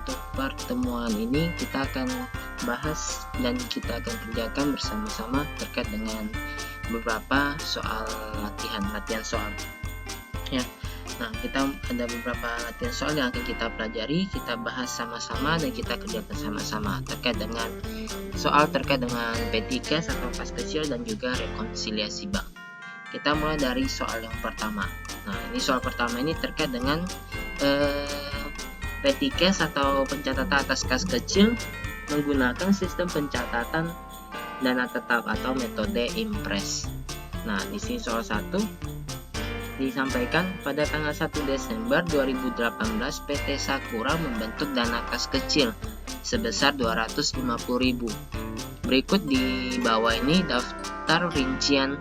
untuk pertemuan ini kita akan bahas dan kita akan kerjakan bersama-sama terkait dengan beberapa soal latihan soal ya. Nah, kita ada beberapa latihan soal yang akan kita pelajari, kita bahas sama-sama dan kita kerjakan sama-sama terkait dengan soal terkait dengan petty cash atau kas kecil dan juga rekonsiliasi bank. Kita mulai dari soal yang pertama. Nah, ini soal pertama ini terkait dengan petty cash atau pencatatan atas kas kecil menggunakan sistem pencatatan dana tetap atau metode Impress. Nah, di sini soal 1 disampaikan pada tanggal 1 Desember 2018 PT Sakura membentuk dana kas kecil sebesar 250.000. Berikut di bawah ini daftar rincian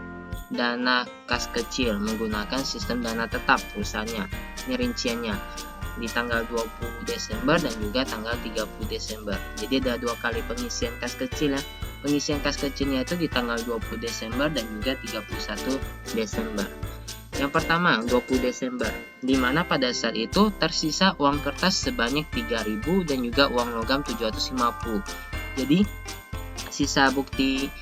dana kas kecil menggunakan sistem dana tetap perusahaannya. Ini rinciannya di tanggal 20 Desember dan juga tanggal 30 Desember. Jadi ada 2 kali pengisian kas kecil ya. Pengisian kas kecilnya itu di tanggal 20 Desember dan juga 31 Desember. Yang pertama 20 Desember, di mana pada saat itu tersisa uang kertas sebanyak 3.000 dan juga uang logam 750. Jadi sisa bukti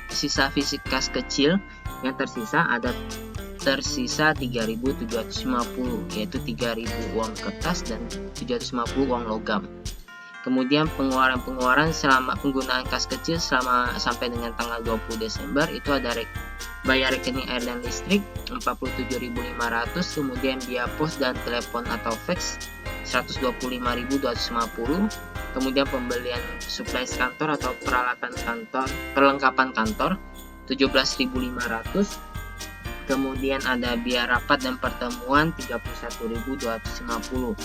sisa fisik kas kecil yang tersisa tersisa 3.750, yaitu 3.000 uang kertas dan 750 uang logam. Kemudian pengeluaran selama penggunaan kas kecil sampai dengan tanggal 20 Desember itu ada bayar rekening air dan listrik 47.500, kemudian biaya pos dan telepon atau fax 125.250, kemudian pembelian suplai kantor atau perlengkapan kantor 17.500, kemudian ada biaya rapat dan pertemuan 31.250,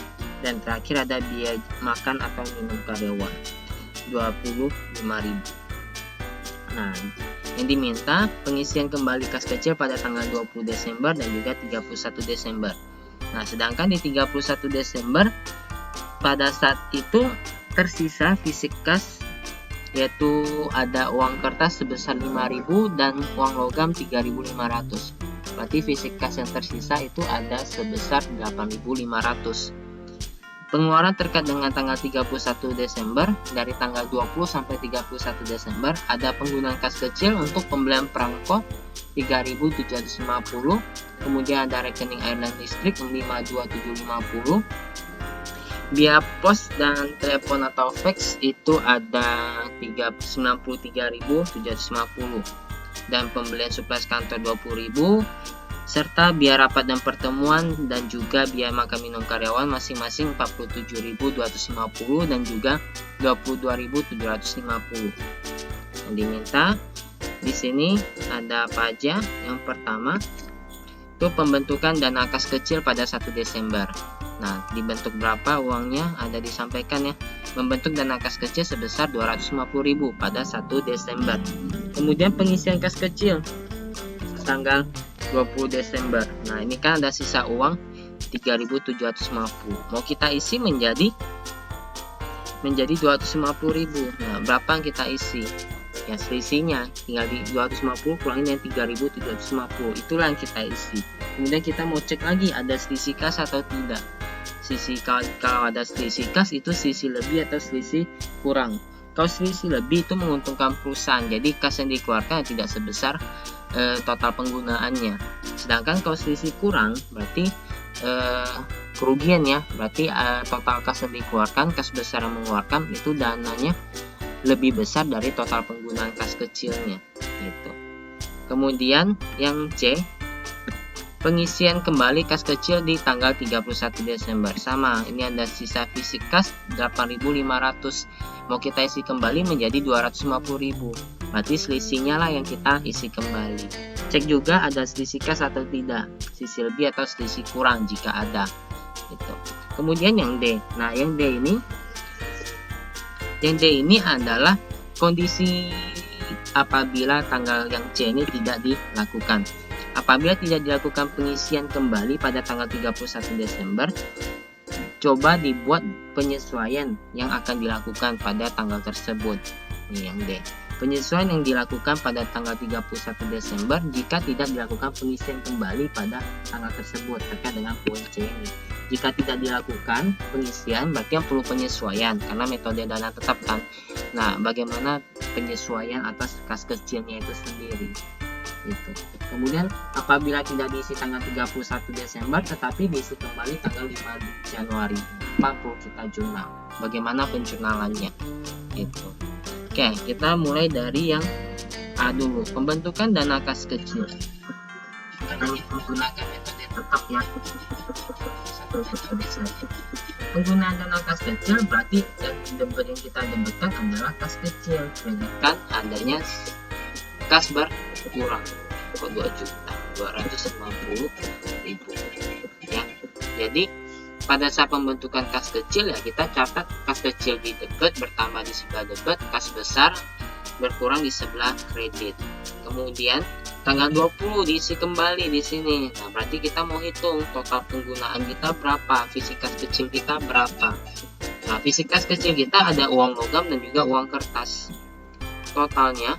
dan terakhir ada biaya makan atau minum karyawan 25.000. Nah, yang diminta pengisian kembali kas kecil pada tanggal 20 Desember dan juga 31 Desember. Nah, sedangkan di 31 Desember pada saat itu tersisa fisik kas, yaitu ada uang kertas sebesar 5.000 dan uang logam 3.500. Berarti fisik kas yang tersisa itu ada sebesar 8.500. Pengeluaran terkait dengan tanggal 31 Desember, dari tanggal 20 sampai 31 Desember ada penggunaan kas kecil untuk pembelian perangko 3.750, kemudian ada rekening air dan listrik 5.2750, biaya pos dan telepon atau fax itu ada 93.750, dan pembelian suplai kantor 20.000, serta biaya rapat dan pertemuan dan juga biaya makan minum karyawan masing-masing 47.250 dan juga 22.750. Yang diminta di sini ada apa aja? Yang pertama itu pembentukan dana kas kecil pada 1 Desember. Nah, dibentuk berapa uangnya ada disampaikan ya. Membentuk dana kas kecil sebesar 250.000 pada 1 Desember. Kemudian pengisian kas kecil tanggal 20 Desember. Nah, ini kan ada sisa uang 3.750. Mau kita isi menjadi 250.000. Nah, berapa yang kita isi? Ya, selisihnya tinggal di 250 kurangin yang 3.750. Itulah yang kita isi. Kemudian kita mau cek lagi ada selisih kas atau tidak. Kalau ada selisih kas itu selisih lebih atau selisih kurang. Kalau selisih lebih itu menguntungkan perusahaan. Jadi kas yang dikeluarkan tidak sebesar total penggunaannya. Sedangkan kalau selisih kurang berarti kerugian ya. Berarti total kas yang dikeluarkan, kas besar yang mengeluarkan itu dananya lebih besar dari total penggunaan kas kecilnya gitu. Kemudian yang C, pengisian kembali kas kecil di tanggal 31 Desember. Sama, ini ada sisa fisik kas 8.500. Mau kita isi kembali menjadi 250.000. Berarti selisihnya lah yang kita isi kembali. Cek juga ada selisih kas atau tidak, selisih lebih atau selisih kurang jika ada. Gitu. Kemudian yang D. Nah, yang D ini adalah kondisi apabila tanggal yang C ini tidak dilakukan. Apabila tidak dilakukan pengisian kembali pada tanggal 31 Desember, coba dibuat penyesuaian yang akan dilakukan pada tanggal tersebut. Ini yang D. Penyesuaian yang dilakukan pada tanggal 31 Desember jika tidak dilakukan pengisian kembali pada tanggal tersebut terkait dengan poin C ini. Jika tidak dilakukan pengisian, berarti yang perlu penyesuaian karena metode dana tetap kan. Nah, bagaimana penyesuaian atas kas kecilnya itu sendiri? Gitu. Kemudian apabila tidak diisi tanggal 31 Desember tetapi diisi kembali tanggal 5 Januari, perlu kita jurnal. Bagaimana penjurnalannya? Gitu. Oke, kita mulai dari yang A dulu, pembentukan dana kas kecil. Karena menggunakan metode tetap ya. Penggunaan dana kas kecil berarti debit yang kita debitkan adalah kas kecil, menunjukkan adanya kas berkurang 2.250.000 ya. Jadi pada saat pembentukan kas kecil ya kita catat kas kecil di debit bertambah di sebelah debit, kas besar berkurang di sebelah kredit. Kemudian tanggal 20 diisi kembali di sini. Nah, berarti kita mau hitung total penggunaan kita berapa, fisik kas kecil kita berapa. Nah, fisik kas kecil kita ada uang logam dan juga uang kertas. Totalnya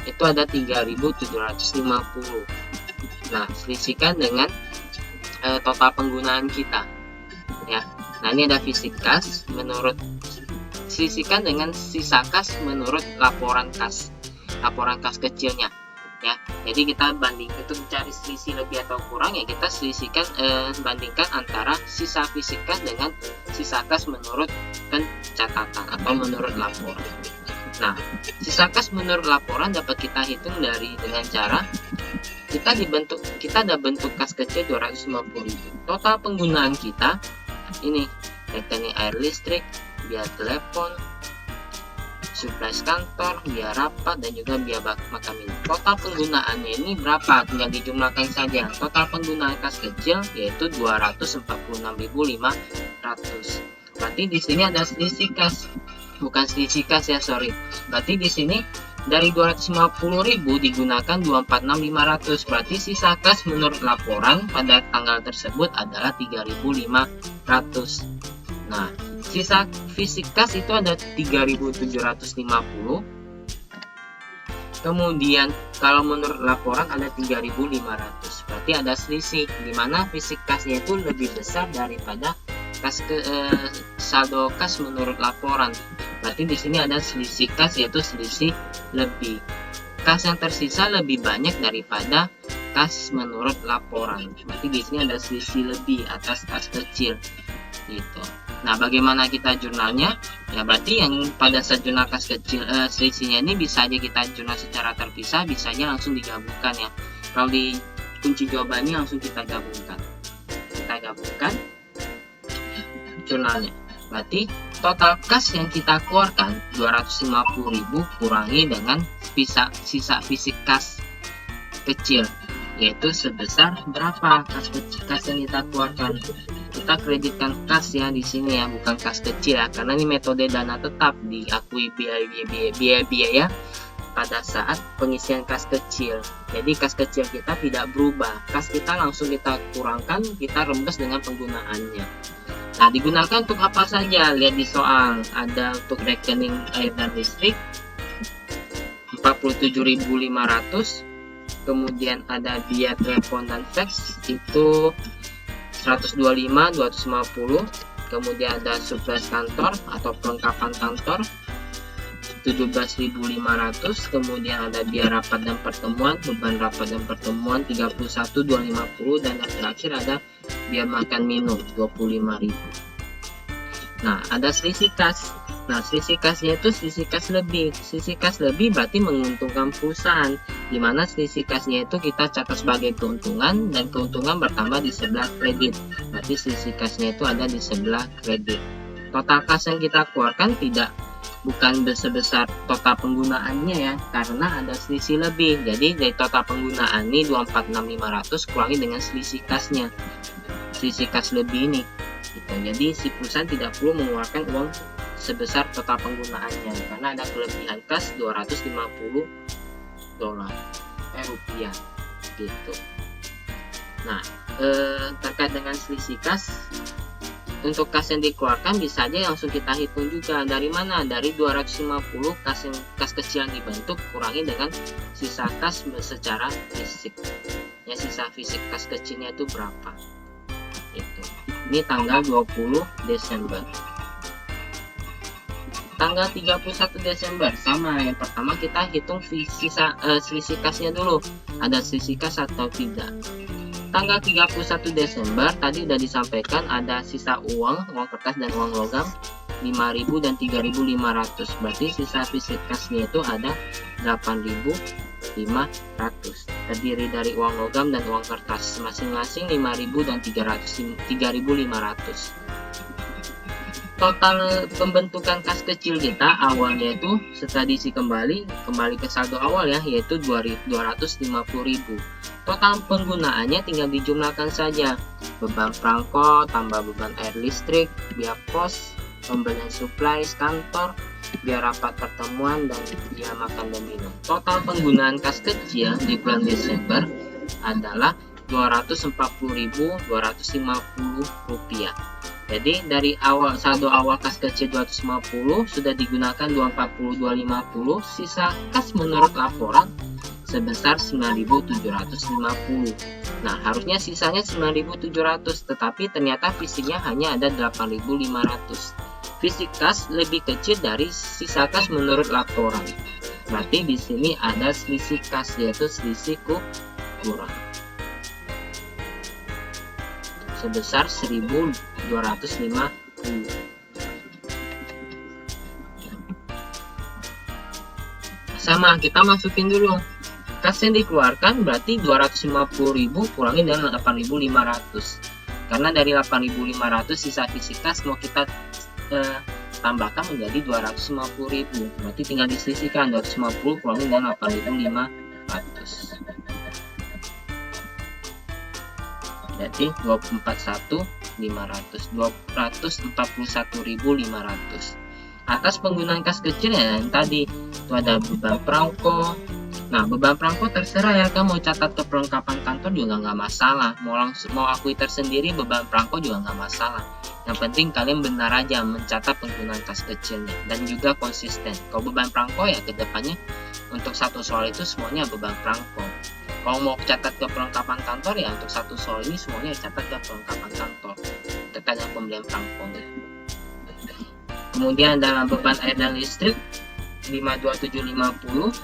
itu ada 3.750. Nah, selisihkan dengan total penggunaan kita. Ya. Nah, ini ada fisik kas menurut selisihkan dengan sisa kas menurut laporan kas kecilnya. Ya, jadi kita banding itu mencari selisih lebih atau kurang ya kita selisihkan bandingkan antara sisa fisik kas dengan sisa kas menurut pencatatan atau menurut laporan. Nah, sisa kas menurut laporan dapat kita hitung dengan cara kita ada bentuk kas kecil 250.000. Total penggunaan kita ini rekening air listrik, biaya telepon, supplies kantor, biaya rapat, dan juga biaya makan minum. Total penggunaannya ini berapa? Tinggal dijumlahkan saja. Total penggunaan kas kecil yaitu 246.500. Berarti di sini ada selisih kas, bukan selisih kas ya, sorry. Berarti di sini dari 250.000 digunakan 246.500. Berarti sisa kas menurut laporan pada tanggal tersebut adalah 3.500. Nah, sisa fisik kas itu ada 3.750. Kemudian kalau menurut laporan ada 3.500. Berarti ada selisih di mana fisik kasnya itu lebih besar daripada saldo kas menurut laporan. Berarti di sini ada selisih kas yaitu selisih lebih. Kas yang tersisa lebih banyak daripada kas menurut laporan. Berarti di sini ada selisih lebih atas kas kecil. Gitu. Nah, bagaimana kita jurnalnya? Ya, berarti yang pada saat jurnal kas kecil selisihnya ini bisa aja kita jurnal secara terpisah, bisa aja langsung digabungkan ya. Kalau di kunci jawabannya langsung kita gabungkan. Kita gabungkan jurnalnya. Berarti total kas yang kita keluarkan 250.000 kurangi dengan sisa fisik kas kecil, yaitu sebesar berapa kas yang kita keluarkan. Kita kreditkan kas ya di sini ya, bukan kas kecil ya, karena ini metode dana tetap diakui biaya pada saat pengisian kas kecil. Jadi kas kecil kita tidak berubah, kas kita langsung kita kurangkan, kita rembes dengan penggunaannya. Nah, digunakan untuk apa saja? Lihat di soal, ada untuk rekening air dan listrik 47.500, kemudian ada biaya telepon dan fax itu 125.250, kemudian ada supplies kantor atau perlengkapan kantor 17.500, kemudian ada biaya rapat dan pertemuan, beban rapat dan pertemuan 31.250, dan yang terakhir ada biaya makan minum 25.000. Nah, ada selisih kas. Nah, selisih kasnya itu selisih kas lebih. Selisih kas lebih berarti menguntungkan perusahaan, di mana selisih kasnya itu kita catat sebagai keuntungan dan keuntungan bertambah di sebelah kredit. Berarti selisih kasnya itu ada di sebelah kredit. Total kas yang kita keluarkan bukan sebesar total penggunaannya ya, karena ada selisih lebih. Jadi dari total penggunaan ini 246.500 kurangi dengan selisih kasnya, selisih kas lebih ini gitu. Jadi si perusahaan tidak perlu mengeluarkan uang sebesar total penggunaannya karena ada kelebihan kas 250 dolar rupiah gitu. Nah, terkait dengan selisih kas, untuk kas yang dikeluarkan bisa aja langsung kita hitung juga. Dari mana? Dari 250 kas kecil yang dibentuk kurangi dengan sisa kas secara fisik. Ya, sisa fisik kas kecilnya itu berapa? Itu. Ini tanggal 20 Desember. Tanggal 31 Desember sama, yang pertama kita hitung selisih kasnya dulu, ada selisih kas atau tidak. Tanggal 31 Desember tadi udah disampaikan ada sisa uang kertas dan uang logam 5.000 dan 3.500, berarti sisa fisik kasnya itu ada 8.500, terdiri dari uang logam dan uang kertas masing-masing 5.000 dan 3.500. Total pembentukan kas kecil kita awalnya itu setelah diisi kembali ke saldo awal ya, yaitu 250.000. Total penggunaannya tinggal dijumlahkan saja, beban perangko tambah beban air listrik, biaya pos, pembelian supplies kantor, biaya rapat pertemuan, dan biaya makan dan minum. Total penggunaan kas kecil di bulan Desember adalah Rp240.250. Jadi dari saldo awal kas kecil 250 sudah digunakan 240, 250, sisa kas menurut laporan sebesar 9.750. Nah, harusnya sisanya 9.700, tetapi ternyata fisiknya hanya ada 8.500. Fisik kas lebih kecil dari sisa kas menurut laporan. Berarti di sini ada selisih kas, yaitu selisih kurang sebesar 1.250. Sama, kita masukin dulu kas yang dikeluarkan, berarti 250.000 kurangin dengan 8.500. Karena dari 8.500 sisa fisik kas mau kita tambahkan menjadi 250.000, berarti tinggal disisihkan 250 kurangin dengan 8.500. Berarti 241.500. Atas penggunaan kas kecil ya, yang tadi itu ada beban perangko. Nah, beban perangko terserah ya, kamu mau catat ke perlengkapan kantor juga nggak masalah, mau akui tersendiri beban perangko juga nggak masalah. Yang penting kalian benar aja mencatat penggunaan kas kecilnya dan juga konsisten. Kalau beban perangko ya kedepannya untuk satu soal itu semuanya beban perangko. Kalau mau catat ke perlengkapan kantor ya untuk satu soal ini semuanya catat ke perlengkapan kantor terkait dengan pembelian perangko. Kemudian dalam beban air dan listrik 52750,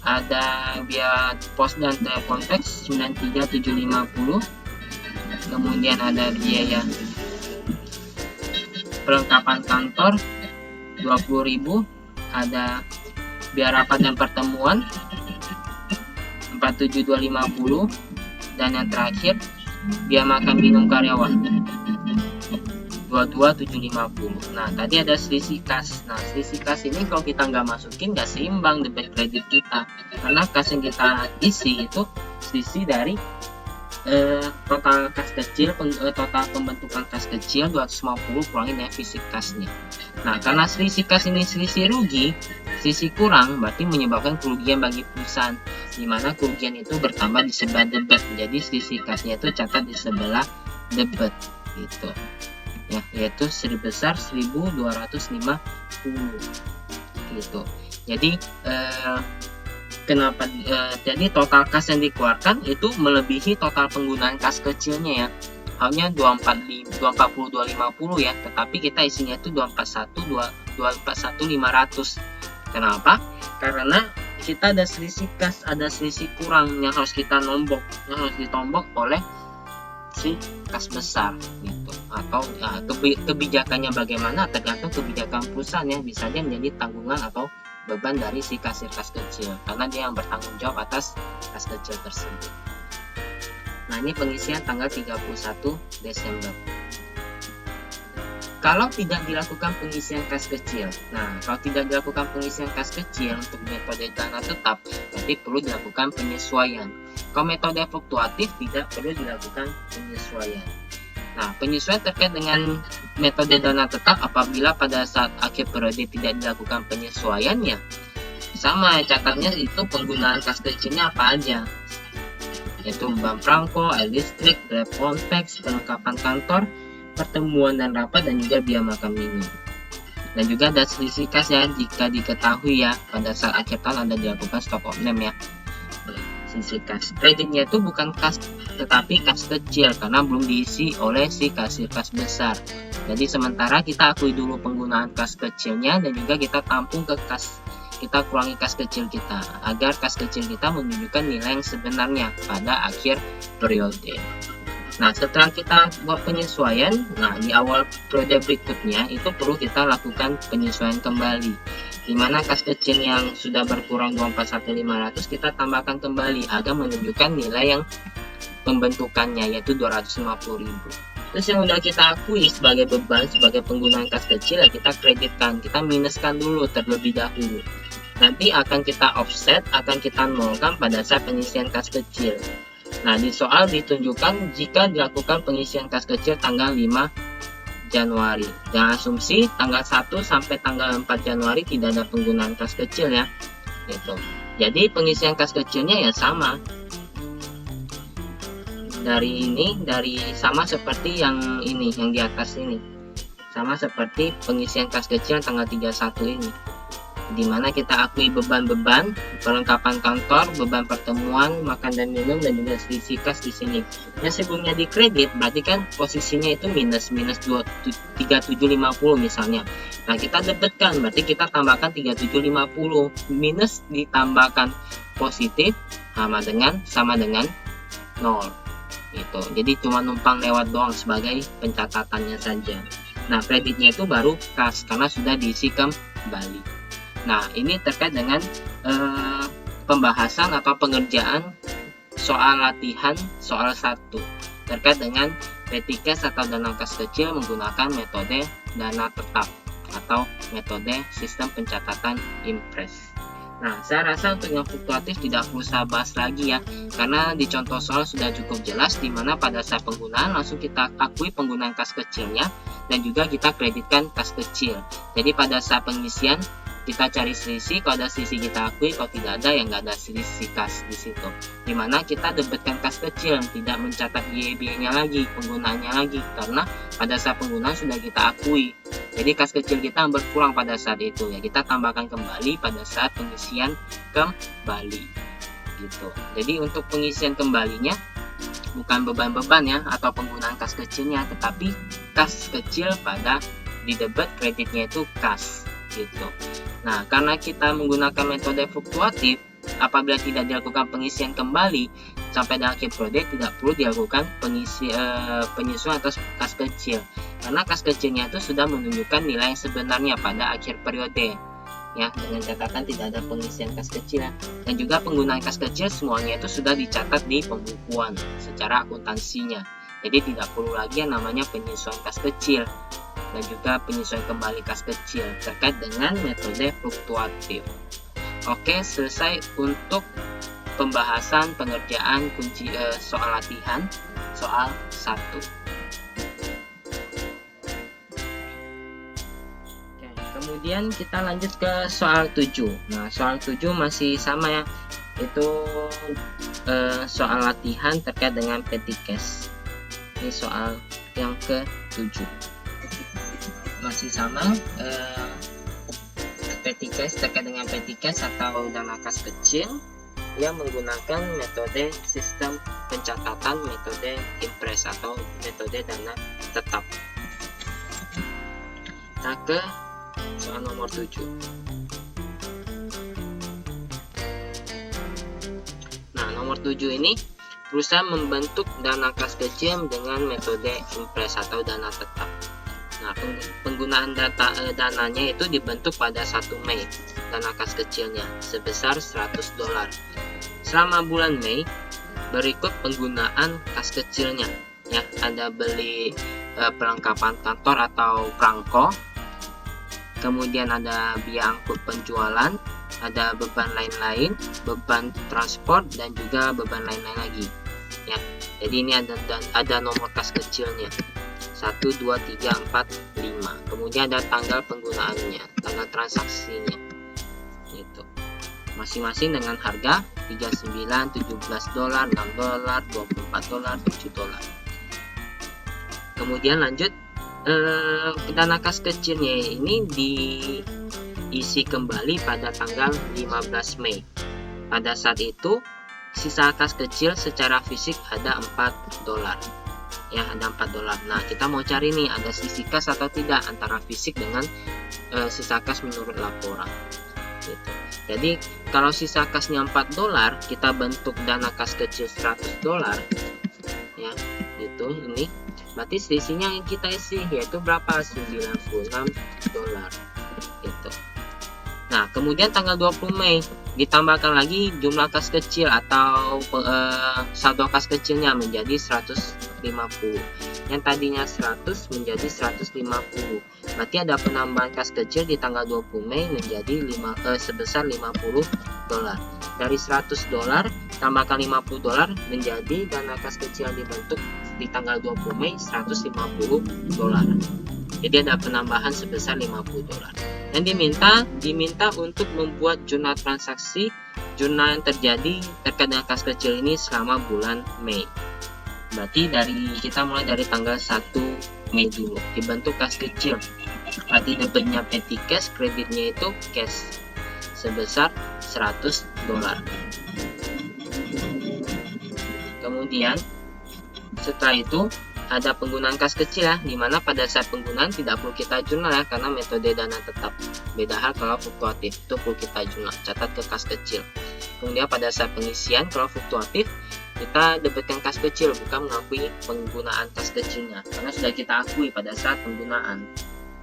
ada biaya pos dan telepon teks 93750. Kemudian ada biaya perlengkapan kantor 20.000, ada biaya rapat dan pertemuan 47250, dan yang terakhir biaya makan minum karyawan 22750. Nah, tadi ada selisih kas. Nah, selisih kas ini kalau kita nggak masukin nggak seimbang debit kredit kita, karena kas yang kita isi itu selisih dari total kas kecil, total pembentukan kas kecil 250 kurangin dengan fisik kasnya. Nah, karena selisih kas ini selisih rugi, selisih kurang, berarti menyebabkan kerugian bagi perusahaan, di mana kerugian itu bertambah di sebelah debit. Jadi selisih kasnya itu catat di sebelah debit gitu. Ya, yaitu sebesar 1.250 gitu. Jadi kenapa jadi total kas yang dikeluarkan itu melebihi total penggunaan kas kecilnya ya, hanya 240 250 ya, tetapi kita isinya itu 241 500. Kenapa? Karena kita ada selisih kas, ada selisih kurang yang harus kita nombok, yang harus ditombok oleh si kas besar gitu. Atau kebijakannya bagaimana tergantung kebijakan perusahaan ya, bisa aja menjadi tanggungan atau beban dari si kasir kas kecil, karena dia yang bertanggung jawab atas kas kecil tersebut. Nah, ini pengisian tanggal 31 Desember. Kalau tidak dilakukan pengisian kas kecil, kalau tidak dilakukan pengisian kas kecil untuk metode dana tetap, berarti perlu dilakukan penyesuaian. Kalau metode fluktuatif tidak perlu dilakukan penyesuaian. Nah, penyesuaian terkait dengan metode dana tetap apabila pada saat akhir periode tidak dilakukan penyesuaiannya, sama catatnya itu penggunaan kas kecilnya apa aja, yaitu beban perangko, air listrik, telepon teks, perlengkapan kantor, pertemuan dan rapat, dan juga biaya makan minum. Dan juga ada selisih kas ya, jika diketahui ya pada saat akhir tahun ada dilakukan stock of name ya. sisi kas. Kreditnya itu bukan kas, tetapi kas kecil karena belum diisi oleh si kasir kas besar. Jadi sementara kita akui dulu penggunaan kas kecilnya dan juga kita tampung ke kas, kita kurangi kas kecil kita agar kas kecil kita menunjukkan nilai yang sebenarnya pada akhir periode. Nah, setelah kita buat penyesuaian, nah di awal periode berikutnya itu perlu kita lakukan penyesuaian kembali, di mana kas kecil yang sudah berkurang 241.500 kita tambahkan kembali agar menunjukkan nilai yang pembentukannya, yaitu 250.000. Terus yang udah kita akui sebagai beban, sebagai penggunaan kas kecil, ya kita kreditkan, kita minuskan dulu terlebih dahulu. Nanti akan kita offset, akan kita nolkan pada saat pengisian kas kecil. Nah, di soal ditunjukkan jika dilakukan pengisian kas kecil tanggal 5 Januari. Dan asumsi tanggal 1 sampai tanggal 4 Januari tidak ada penggunaan kas kecil ya. Gitu. Jadi pengisian kas kecilnya ya sama. Dari sama seperti yang ini, yang di atas ini. Sama seperti pengisian kas kecil tanggal 31 ini. Di mana kita akui beban-beban, perlengkapan kantor, beban pertemuan, makan dan minum, dan juga selisih kas di sini. Yang sebelumnya dikredit, berarti kan posisinya itu minus 3750 misalnya. Nah, kita debetkan, berarti kita tambahkan 3750, minus ditambahkan positif sama dengan 0. Gitu. Jadi cuma numpang lewat doang sebagai pencatatannya saja. Nah, kreditnya itu baru kas karena sudah diisi kembali. Nah, ini terkait dengan pembahasan atau pengerjaan soal latihan soal 1 terkait dengan petty cash atau dana kas kecil menggunakan metode dana tetap atau metode sistem pencatatan impres. Nah, saya rasa untuk yang fluktuatif tidak perlu saya bahas lagi ya, karena di contoh soal sudah cukup jelas di mana pada saat penggunaan langsung kita akui penggunaan kas kecilnya dan juga kita kreditkan kas kecil. Jadi pada saat pengisian kita cari selisih, kalau ada selisih kita akui, kalau tidak ada ya nggak ada selisih kas di situ. Dimana kita debetkan kas kecil, tidak mencatat biaya-biayanya lagi, penggunaannya lagi, karena pada saat penggunaan sudah kita akui. Jadi kas kecil kita berkurang pada saat itu ya, kita tambahkan kembali pada saat pengisian kembali. Gitu. Jadi untuk pengisian kembalinya bukan beban-beban ya atau penggunaan kas kecilnya, tetapi kas kecil pada di debit, kreditnya itu kas. Gitu. Nah, karena kita menggunakan metode fluktuatif, apabila tidak dilakukan pengisian kembali sampai di akhir periode tidak perlu dilakukan penyesuaian atas kas kecil, karena kas kecilnya itu sudah menunjukkan nilai yang sebenarnya pada akhir periode ya, dengan catatan tidak ada pengisian kas kecil dan juga penggunaan kas kecil semuanya itu sudah dicatat di pembukuan secara akuntansinya. Jadi tidak perlu lagi yang namanya penyesuaian kas kecil dan juga penyesuaian kembali kas kecil terkait dengan metode fluktuatif. Oke, selesai untuk pembahasan pengerjaan kunci soal latihan soal 1. Oke, kemudian kita lanjut ke soal 7. Nah, soal 7 masih sama ya, itu soal latihan terkait dengan petty cash. Ini soal yang ke-7. Masih sama, petty cash terkait dengan petty cash atau dana kas kecil yang menggunakan metode sistem pencatatan, metode impres atau metode dana tetap. Kita ke soal nomor 7. Nah, nomor 7 ini berusaha membentuk dana kas kecil dengan metode impres atau dana tetap. Nah, penggunaan dananya itu dibentuk pada 1 Mei, dana kas kecilnya sebesar $100. Selama bulan Mei, berikut penggunaan kas kecilnya. Ya, ada beli perlengkapan kantor atau prangko, kemudian ada biaya angkut penjualan, ada beban lain-lain, beban transport, dan juga beban lain-lain lagi. Ya, jadi ini ada nomor kas kecilnya. 1, 2, 3, 4, 5. Kemudian ada tanggal penggunaannya, tanggal transaksinya. Gitu. Masing-masing dengan harga $39, $17, $6, $24, $7. Kemudian lanjut, dana kas kecilnya ini diisi kembali pada tanggal 15 Mei. Pada saat itu sisa kas kecil secara fisik ada 4 dolar. Ya, ada 4 dolar. Nah, kita mau cari nih ada sisi kas atau tidak antara fisik dengan sisa kas menurut laporan. Gitu. Jadi, kalau sisa kasnya 4 dolar, kita bentuk dana kas kecil 100 dolar. Ya, itu ini. Berarti selisihnya yang kita isi yaitu berapa? 96 dolar. Gitu. Nah, kemudian tanggal 20 Mei ditambahkan lagi jumlah kas kecil atau saldo kas kecilnya menjadi 150. Yang tadinya 100 menjadi 150. Berarti ada penambahan kas kecil di tanggal 20 Mei menjadi sebesar 50 dolar. Dari 100 dolar tambahkan 50 dolar menjadi dana kas kecil yang dibentuk di tanggal 20 Mei 150 dolar. Jadi ada penambahan sebesar 50 dolar. Yang diminta untuk membuat jurnal transaksi jurnal yang terjadi terkait dengan kas kecil ini selama bulan Mei. Berarti kita mulai dari tanggal 1 Mei dulu. Dibentuk kas kecil. Berarti debitnya petty cash, kreditnya itu cash sebesar 100 dolar. Kemudian setelah itu ada penggunaan kas kecil ya, dimana pada saat penggunaan tidak perlu kita jurnal ya, karena metode dana tetap. Beda hal kalau fluktuatif, itu perlu kita jurnal, catat ke kas kecil. Kemudian pada saat pengisian, kalau fluktuatif kita debitkan kas kecil, bukan mengakui penggunaan kas kecilnya, karena sudah kita akui pada saat penggunaan.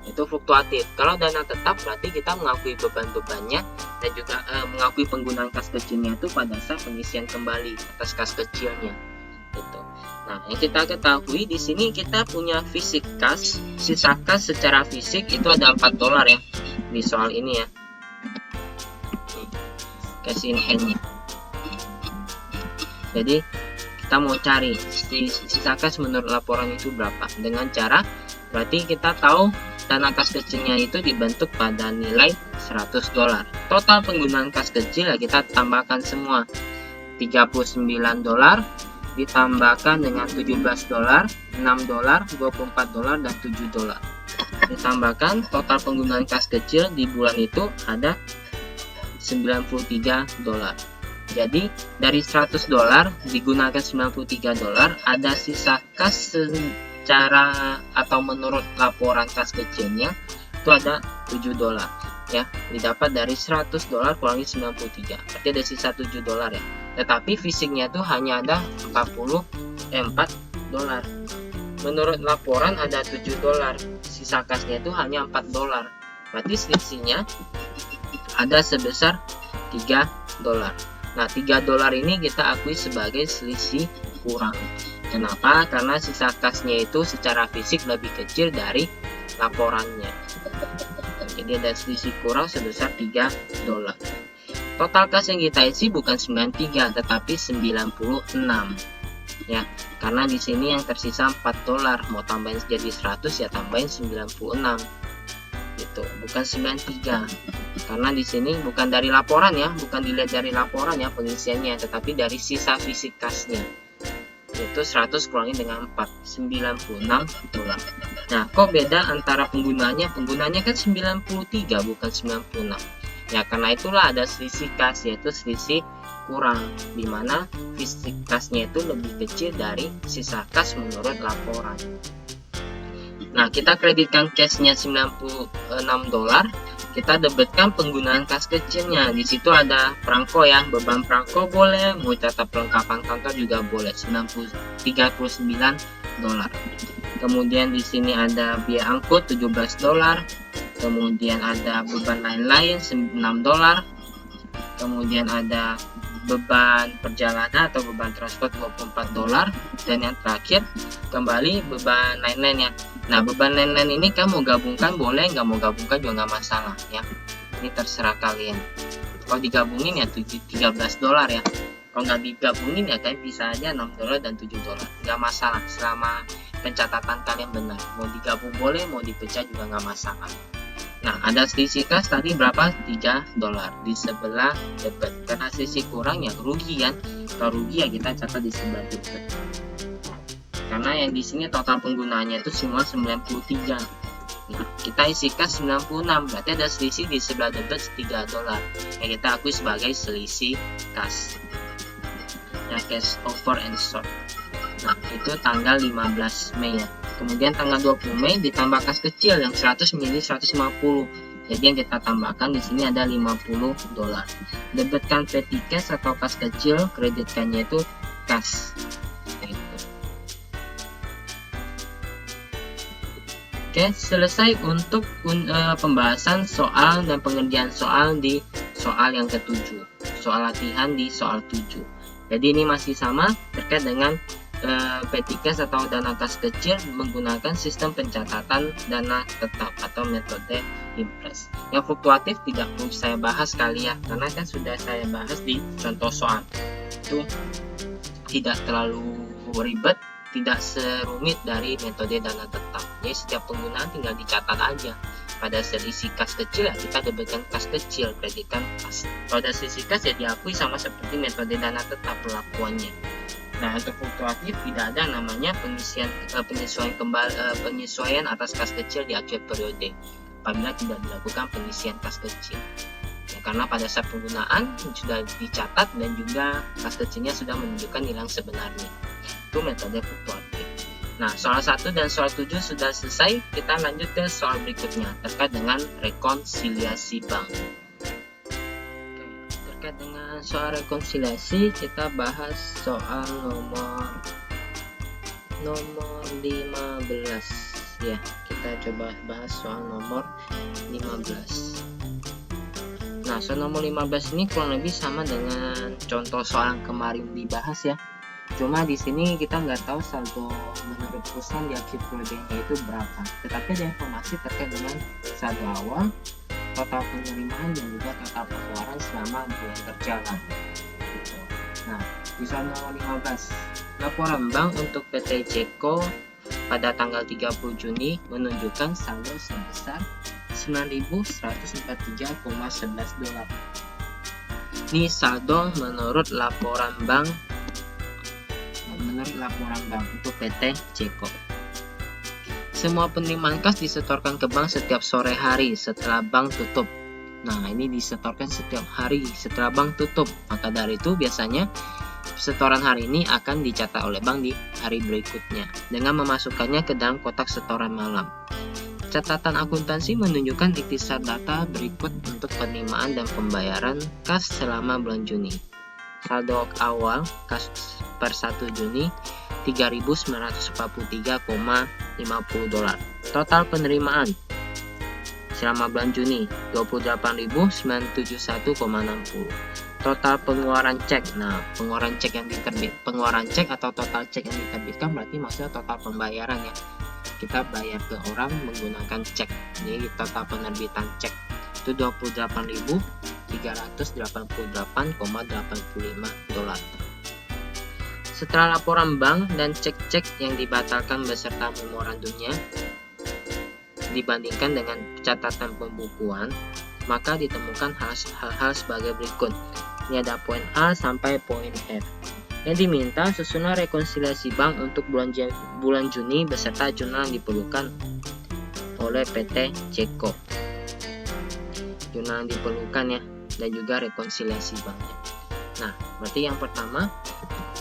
Itu fluktuatif. Kalau dana tetap berarti kita mengakui beban-bebannya dan juga mengakui penggunaan kas kecilnya itu pada saat pengisian kembali atas kas kecilnya. Gitu. Nah, yang kita ketahui di sini kita punya fisik kas, sisa kas secara fisik itu ada 4 dolar ya di soal ini ya. Cash in hand-nya. Jadi kita mau cari sisa kas menurut laporan itu berapa dengan cara berarti kita tahu dana kas kecilnya itu dibentuk pada nilai 100 dolar. Total penggunaan kas kecil ya kita tambahkan semua 39 dolar ditambahkan dengan 17 dolar, 6 dolar, 24 dolar, dan 7 dolar. Ditambahkan total penggunaan kas kecil di bulan itu ada 93 dolar. Jadi dari 100 dolar digunakan 93 dolar, ada sisa kas secara atau menurut laporan kas kecilnya itu ada 7 dolar. Ya, didapat dari 100 dolar kurangi 93. Berarti ada sisa 7 dolar ya. Tetapi fisiknya itu hanya ada 4 dolar. Menurut laporan ada 7 dolar. Sisa kasnya itu hanya 4 dolar. Berarti selisihnya ada sebesar 3 dolar. Nah, 3 dolar ini kita akui sebagai selisih kurang. Kenapa? Karena sisa kasnya itu secara fisik lebih kecil dari laporannya. Jadi ada selisih kurang sebesar 3 dolar. Total kas yang kita isi bukan 93 tetapi 96. Ya, karena di sini yang tersisa 4 dolar. Mau tambahin jadi 100 ya tambahin 96. Gitu, bukan 93. Karena di sini bukan dari laporan ya, bukan dilihat dari laporan ya pengisiannya, tetapi dari sisa fisik kasnya. Yaitu 100 kurangi dengan 4, 96 dolar. Nah, kok beda antara penggunaannya? Penggunaannya kan 93 bukan 96. Ya, karena itulah ada selisih kas, yaitu selisih kurang, dimana fisik kasnya itu lebih kecil dari sisa kas menurut laporan. Nah, kita kreditkan cashnya 96 dolar, kita debitkan penggunaan kas kecilnya. Di situ ada perangko ya, beban perangko boleh, mau catat perlengkapan kantor juga boleh, 39 dolar. Kemudian di sini ada biaya angkut 17 dolar. Kemudian ada beban lain-lain 6 dolar. Kemudian ada beban perjalanan atau beban transport 24 dolar. Dan yang terakhir kembali beban lain-lain ya. Nah, beban lain-lain ini kamu gabungkan boleh, nggak mau gabungkan juga nggak masalah ya. Ini terserah kalian. Kalau digabungin ya 13 dolar ya. Kalau nggak digabungin ya kalian bisa aja 6 dolar dan 7 dolar. Nggak masalah selama pencatatan kalian benar. Mau digabung boleh, mau dipecah juga nggak masalah. Nah, ada selisih kas tadi berapa? 3 dolar di sebelah debit. Karena selisih kurang ya rugi kan. Kalau rugi ya kita catat di sebelah debit. Karena yang di sini total penggunaannya itu semua 93. Nah, kita isi kas 96. Berarti ada selisih di sebelah debit 3 dolar. Yang kita akui sebagai selisih kas. ya, cash over and short. Nah, itu tanggal 15 Mei ya. Kemudian tanggal 20 Mei ditambah kas kecil yang 100 menjadi 150. Jadi yang kita tambahkan di sini ada $50. Debitkan petty cash atau kas kecil, kreditkannya itu cash. Gitu. Oke, selesai untuk pembahasan soal dan pengerjaan soal di soal yang ke-7. Soal latihan di soal 7. Jadi ini masih sama terkait dengan petty cash atau dana kas kecil menggunakan sistem pencatatan dana tetap atau metode Impress. Yang fluktuatif tidak perlu saya bahas kali ya, karena kan sudah saya bahas di contoh soal. Itu tidak terlalu ribet, tidak serumit dari metode dana tetap. Jadi setiap penggunaan tinggal dicatat aja. Pada sel isi kas kecil ya kita debitkan kas kecil, kreditkan kas. Pada sisi kas ya diakui sama seperti metode dana tetap perlakuannya. Nah, untuk fluktuatif tidak ada namanya penyesuaian atas kas kecil di akhir periode apabila tidak dilakukan pengisian kas kecil. Ya, karena pada saat penggunaan sudah dicatat dan juga kas kecilnya sudah menunjukkan nilai sebenarnya. Itu metode fluktuatif. Nah, soal 1 dan soal 7 sudah selesai. Kita lanjut ke soal berikutnya terkait dengan rekonsiliasi bank. Terkait dengan soal rekonsiliasi, kita bahas soal nomor 15 ya. Kita coba bahas soal nomor 15. Nah, soal nomor 15 ini kurang lebih sama dengan contoh soal yang kemarin dibahas ya. Cuma di sini kita nggak tahu saldo menurut perusahaan di akhir periodenya itu berapa. Tetapi ada informasi terkait dengan saldo awal, total penerimaan dan juga total pengeluaran selama bulan berjalan. Gitu. Nah, di soal nomor 15, laporan bank untuk PT Ceko pada tanggal 30 Juni menunjukkan saldo sebesar $9.143,11. Ini saldo menurut laporan bank untuk PT Ceko. Semua penerimaan kas disetorkan ke bank setiap sore hari setelah bank tutup. Nah, ini disetorkan setiap hari setelah bank tutup. Maka dari itu biasanya setoran hari ini akan dicatat oleh bank di hari berikutnya dengan memasukkannya ke dalam kotak setoran malam. Catatan akuntansi menunjukkan ikhtisar data berikut untuk penerimaan dan pembayaran kas selama bulan Juni. Saldo awal kas per 1 Juni $3.943,50. Total penerimaan selama bulan Juni $28.971,60. Total pengeluaran cek. Nah, pengeluaran cek atau total cek yang diterbitkan berarti maksudnya total pembayaran ya. Kita bayar ke orang menggunakan cek. Jadi total penerbitan cek itu $28.388,85. Setelah laporan bank dan cek-cek yang dibatalkan beserta memorandumnya dibandingkan dengan catatan pembukuan, maka ditemukan hal-hal sebagai berikut. Ini ada poin A sampai poin F. Yang diminta susunan rekonsiliasi bank untuk bulan Juni beserta jurnal yang diperlukan oleh PT Ceko. Jurnal yang diperlukan ya, dan juga rekonsiliasi banknya. Nah, berarti yang pertama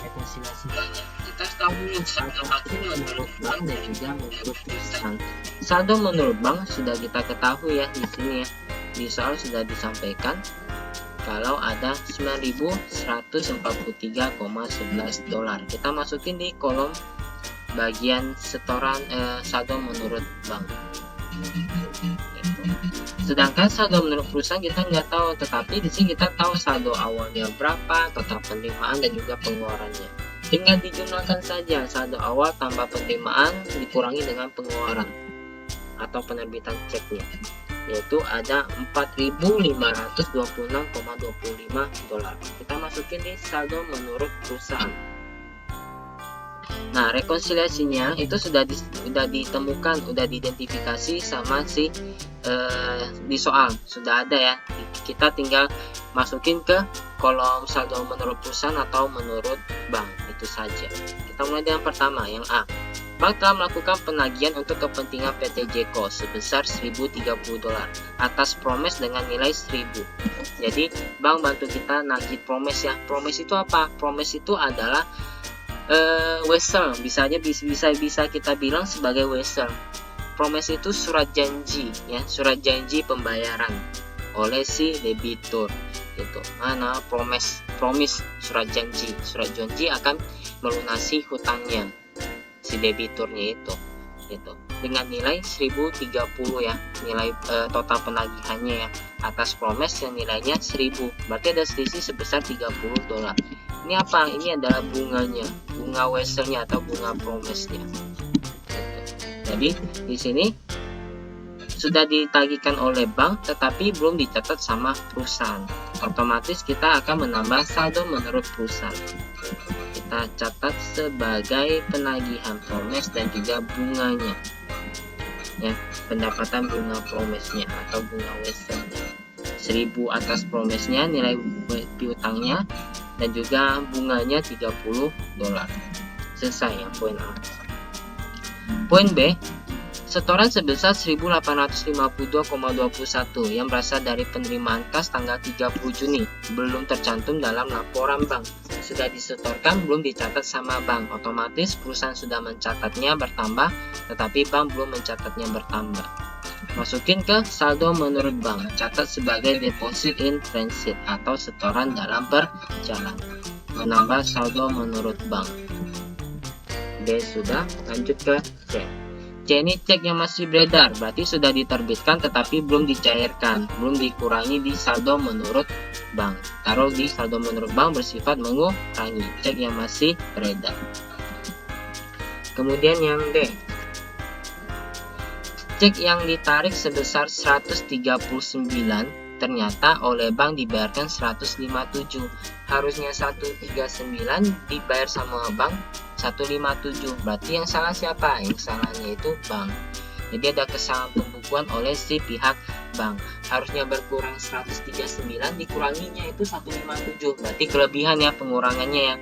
rekonsiliasi banknya. Kita tahu saldo hasil menurut bank dan juga menurut perusahaan. Saldo menurut bank sudah kita ketahui ya di sini ya. Di soal sudah disampaikan kalau ada $9.143,11. Kita masukin di kolom bagian setoran saldo menurut bank. Sedangkan saldo menurut perusahaan kita nggak tahu, tetapi di sini kita tahu saldo awalnya berapa, total penerimaan dan juga pengeluarannya. Tinggal dijurnalkan saja saldo awal tambah penerimaan dikurangi dengan pengeluaran atau penerbitan ceknya, yaitu ada $4.526,25. Kita masukin di saldo menurut perusahaan. Nah, rekonsiliasinya itu sudah ditemukan, sudah diidentifikasi sama si di soal sudah ada ya. Kita tinggal masukin ke kolom saldo menurut perusahaan atau menurut bank, itu saja. Kita mulai dengan pertama yang A. Bank telah melakukan penagihan untuk kepentingan PT Jeko sebesar $1.030 atas promes dengan nilai 1.000. Jadi bank bantu kita nagih promes ya. Promes itu apa? Promes itu adalah wesel, bisa kita bilang sebagai wesel. Promes itu surat janji ya, surat janji pembayaran oleh si debitur gitu. Mana promise surat janji akan melunasi hutangnya si debiturnya itu gitu dengan nilai 1.030 ya, nilai total penagihannya ya atas promes yang nilainya 1.000, berarti ada selisih sebesar $30. Ini apa? Ini adalah bunganya, bunga weselnya atau bunga promesnya gitu. Jadi di sini sudah ditagihkan oleh bank tetapi belum dicatat sama perusahaan, otomatis kita akan menambah saldo menurut perusahaan. Kita catat sebagai penagihan promes dan juga bunganya ya, pendapatan bunga promesnya atau bunga weselnya 1.000 atas promesnya, nilai piutangnya, dan juga bunganya $30. Selesai ya poin A. Poin B, setoran sebesar 1.852,21 yang berasal dari penerimaan kas tanggal 30 Juni belum tercantum dalam laporan bank. Sudah disetorkan belum dicatat sama bank, otomatis perusahaan sudah mencatatnya bertambah tetapi bank belum mencatatnya bertambah. Masukin ke saldo menurut bank, catat sebagai deposit in transit atau setoran dalam perjalanan. Menambah saldo menurut bank. B sudah, lanjut ke C. C ini cek yang masih beredar, berarti sudah diterbitkan tetapi belum dicairkan, belum dikurangi di saldo menurut bank. Taruh di saldo menurut bank bersifat mengurangi, cek yang masih beredar. Kemudian yang D, cek yang ditarik sebesar 139 ternyata oleh bank dibayarkan 157. Harusnya 139 dibayar sama bank 157. Berarti yang salah siapa? Yang salahnya itu bank. Jadi ada kesalahan pembukuan oleh si pihak bank. Harusnya berkurang 139, dikuranginya itu 157. Berarti kelebihan ya pengurangannya ya.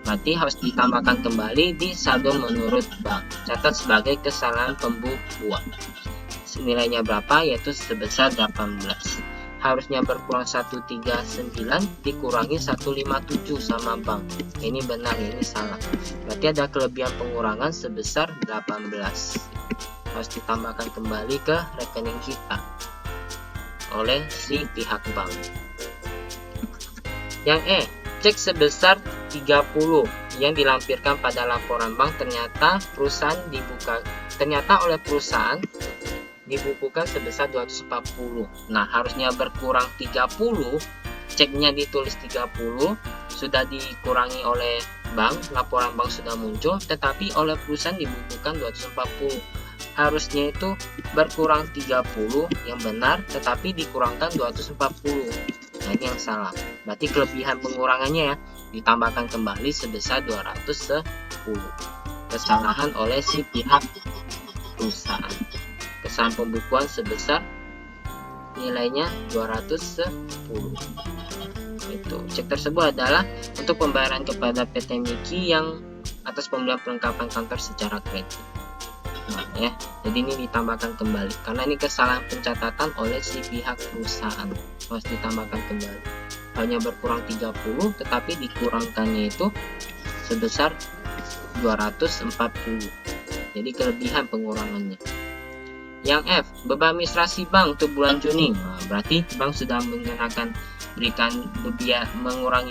Berarti harus ditambahkan kembali di saldo menurut bank. Catat sebagai kesalahan pembukuan. Nilainya berapa? Yaitu sebesar 18. Harusnya berkurang 139 dikurangi 157 sama bank. Ini benar, ini salah. Berarti ada kelebihan pengurangan sebesar 18. Harus ditambahkan kembali ke rekening kita oleh si pihak bank. Yang E, cek sebesar 30 yang dilampirkan pada laporan bank ternyata oleh perusahaan dibukukan sebesar 240. Nah, harusnya berkurang 30, ceknya ditulis 30, sudah dikurangi oleh bank, laporan bank sudah muncul, tetapi oleh perusahaan dibukukan 240. Harusnya itu berkurang 30 yang benar, tetapi dikurangkan 240. Nah, ini yang salah. Berarti kelebihan pengurangannya ya, ditambahkan kembali sebesar 210. Kesalahan oleh si pihak perusahaan. Kesalahan pembukuan sebesar nilainya 210. Itu cek tersebut adalah untuk pembayaran kepada PT Miki yang atas pembelian perlengkapan kantor secara kredit. Nah ya, jadi ini ditambahkan kembali karena ini kesalahan pencatatan oleh si pihak perusahaan, harus ditambahkan kembali. Hanya berkurang 30 tetapi dikurangkannya itu sebesar 240. Jadi kelebihan pengurangannya. Yang F, beban administrasi bank untuk bulan Juni. Nah, berarti bank sudah mengurangi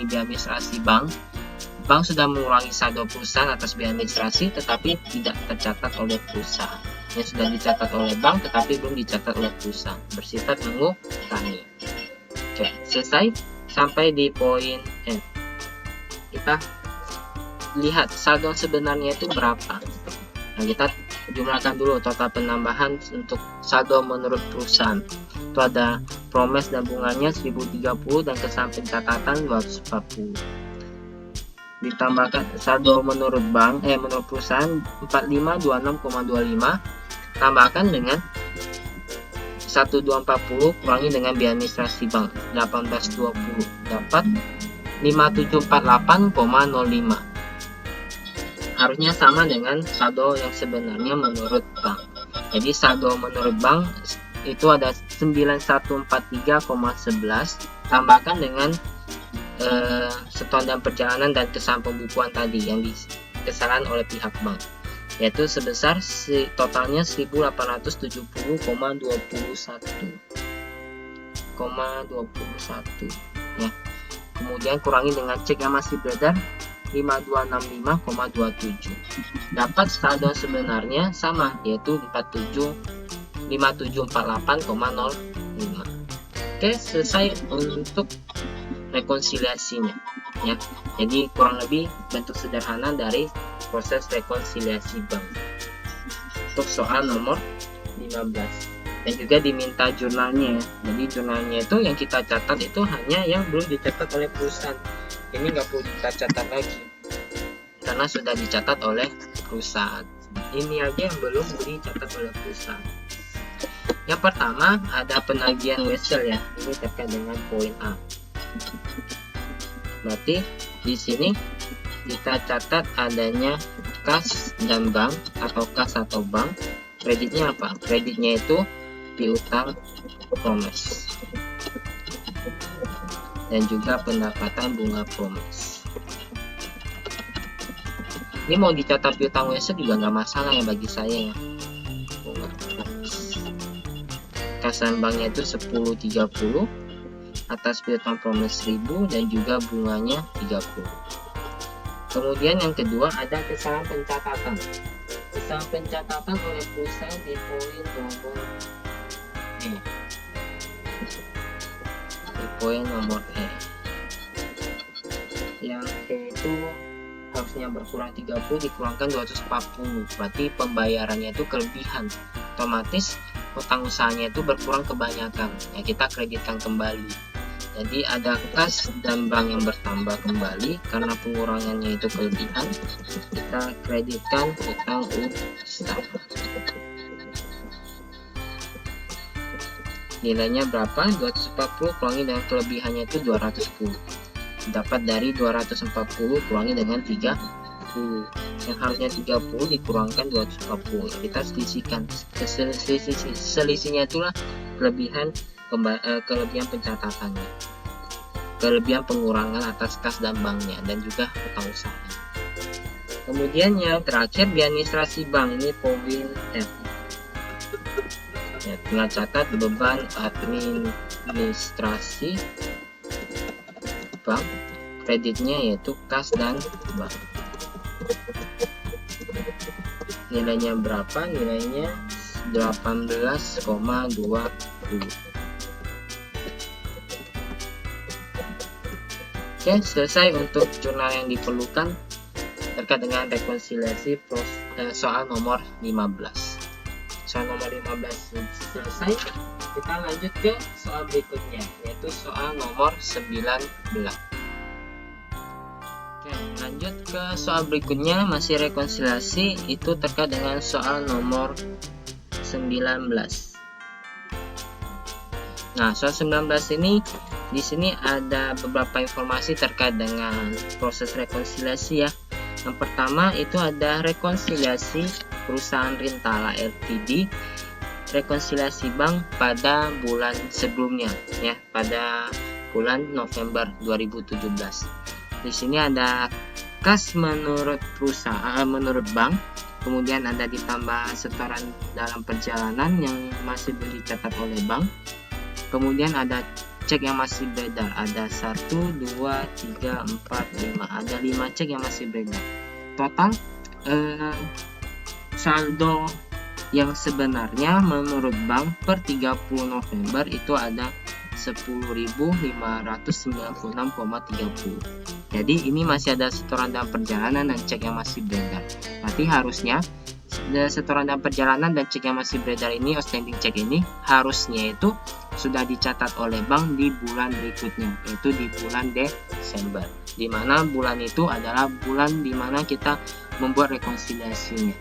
biaya administrasi bank. Bank sudah mengurangi saldo perusahaan atas biaya administrasi tetapi tidak tercatat oleh perusahaan. Yang sudah dicatat oleh bank tetapi belum dicatat oleh perusahaan, bersifat mengurangi. Oke, selesai sampai di poin N. Kita lihat saldo sebenarnya itu berapa. Nah, kita jumlahkan dulu total penambahan untuk saldo menurut perusahaan. Itu ada promes dan bunganya 1.030 dan kesalahan pencatatan 240. Ditambahkan saldo menurut bank menurut perusahaan 4526,25, tambahkan dengan 1240 kurangi dengan biaya administrasi bank 1820, dapat 5748,05. harusnya sama dengan saldo yang sebenarnya menurut bank. Jadi saldo menurut bank itu ada 9143,11 tambahkan dengan setoran perjalanan dan kesan pembukuan tadi yang dikesankan oleh pihak bank, yaitu sebesar totalnya 1821,21 ya. Kemudian kurangi dengan cek yang masih beredar 5265,27, dapat saldo sebenarnya sama, yaitu 5748,05. Oke, selesai untuk rekonsiliasinya ya. Jadi kurang lebih bentuk sederhana dari proses rekonsiliasi bank untuk soal nomor 15. Dan juga diminta jurnalnya ya. Jadi jurnalnya itu yang kita catat itu hanya yang belum dicatat oleh perusahaan. Ini nggak perlu kita catat lagi karena sudah dicatat oleh perusahaan. Ini aja yang belum dicatat oleh perusahaan. Yang pertama ada penagihan wesel ya. Ini terkait dengan poin A. Berarti di sini kita catat adanya kas dan bank atau kas atau bank. Kreditnya apa? Kreditnya itu piutang promes dan juga pendapatan bunga promes. Ini mau dicatat piutang wesel juga nggak masalah ya bagi saya ya. Bunga promes. Kas dan banknya itu 1030. Atas piutang promes 1000 dan juga bunganya 30. Kemudian yang kedua ada kesalahan pencatatan. Kesalahan pencatatan oleh perusahaan di poin nomor E. Di poin nomor E. Yang E itu harusnya berkurang 30 dikurangkan 240. Berarti pembayarannya itu kelebihan. Otomatis utang usahanya itu berkurang kebanyakan. Ya kita kreditkan kembali. Jadi ada kas dan bank yang bertambah kembali karena pengurangannya itu kelebihan. Kita kreditkan utang usaha. Nilainya berapa? 240 kurangi dengan kelebihannya itu 210. Dapat dari 240 kurangi dengan 30. Yang harusnya 30 dikurangkan 240. Kita selisihkan. Selisihnya itulah kelebihan pencatatannya, kelebihan pengurangan atas kas dan banknya dan juga utang usaha. Kemudian yang terakhir di administrasi bank, ini poin F ya, tinggal catat beban administrasi bank, kreditnya yaitu kas dan bank. Nilainya berapa? Nilainya 18,20. Oke, selesai untuk jurnal yang diperlukan terkait dengan rekonsiliasi soal nomor 15. Soal nomor 15 selesai. Kita lanjut ke soal berikutnya, yaitu soal nomor 19. Oke, lanjut ke soal berikutnya, masih rekonsiliasi, itu terkait dengan soal nomor 19. Nah, soal 19 ini di sini ada beberapa informasi terkait dengan proses rekonsiliasi ya. Yang pertama itu ada rekonsiliasi perusahaan Rintala Ltd, rekonsiliasi bank pada bulan sebelumnya ya, pada bulan November 2017. Di sini ada kas menurut perusahaan, menurut bank, kemudian ada ditambah setoran dalam perjalanan yang masih belum dicatat oleh bank. Kemudian ada cek yang masih beredar, ada 1, 2, 3, 4, 5, ada 5 cek yang masih beredar. Total saldo yang sebenarnya menurut bank per 30 November itu ada 10.596,30. Jadi ini masih ada setoran dalam perjalanan dan cek yang masih beredar. Berarti harusnya setoran dalam perjalanan dan cek yang masih beredar ini, outstanding cek ini harusnya itu sudah dicatat oleh bank di bulan berikutnya, yaitu di bulan Desember, di mana bulan itu adalah bulan di mana kita membuat rekonsiliasinya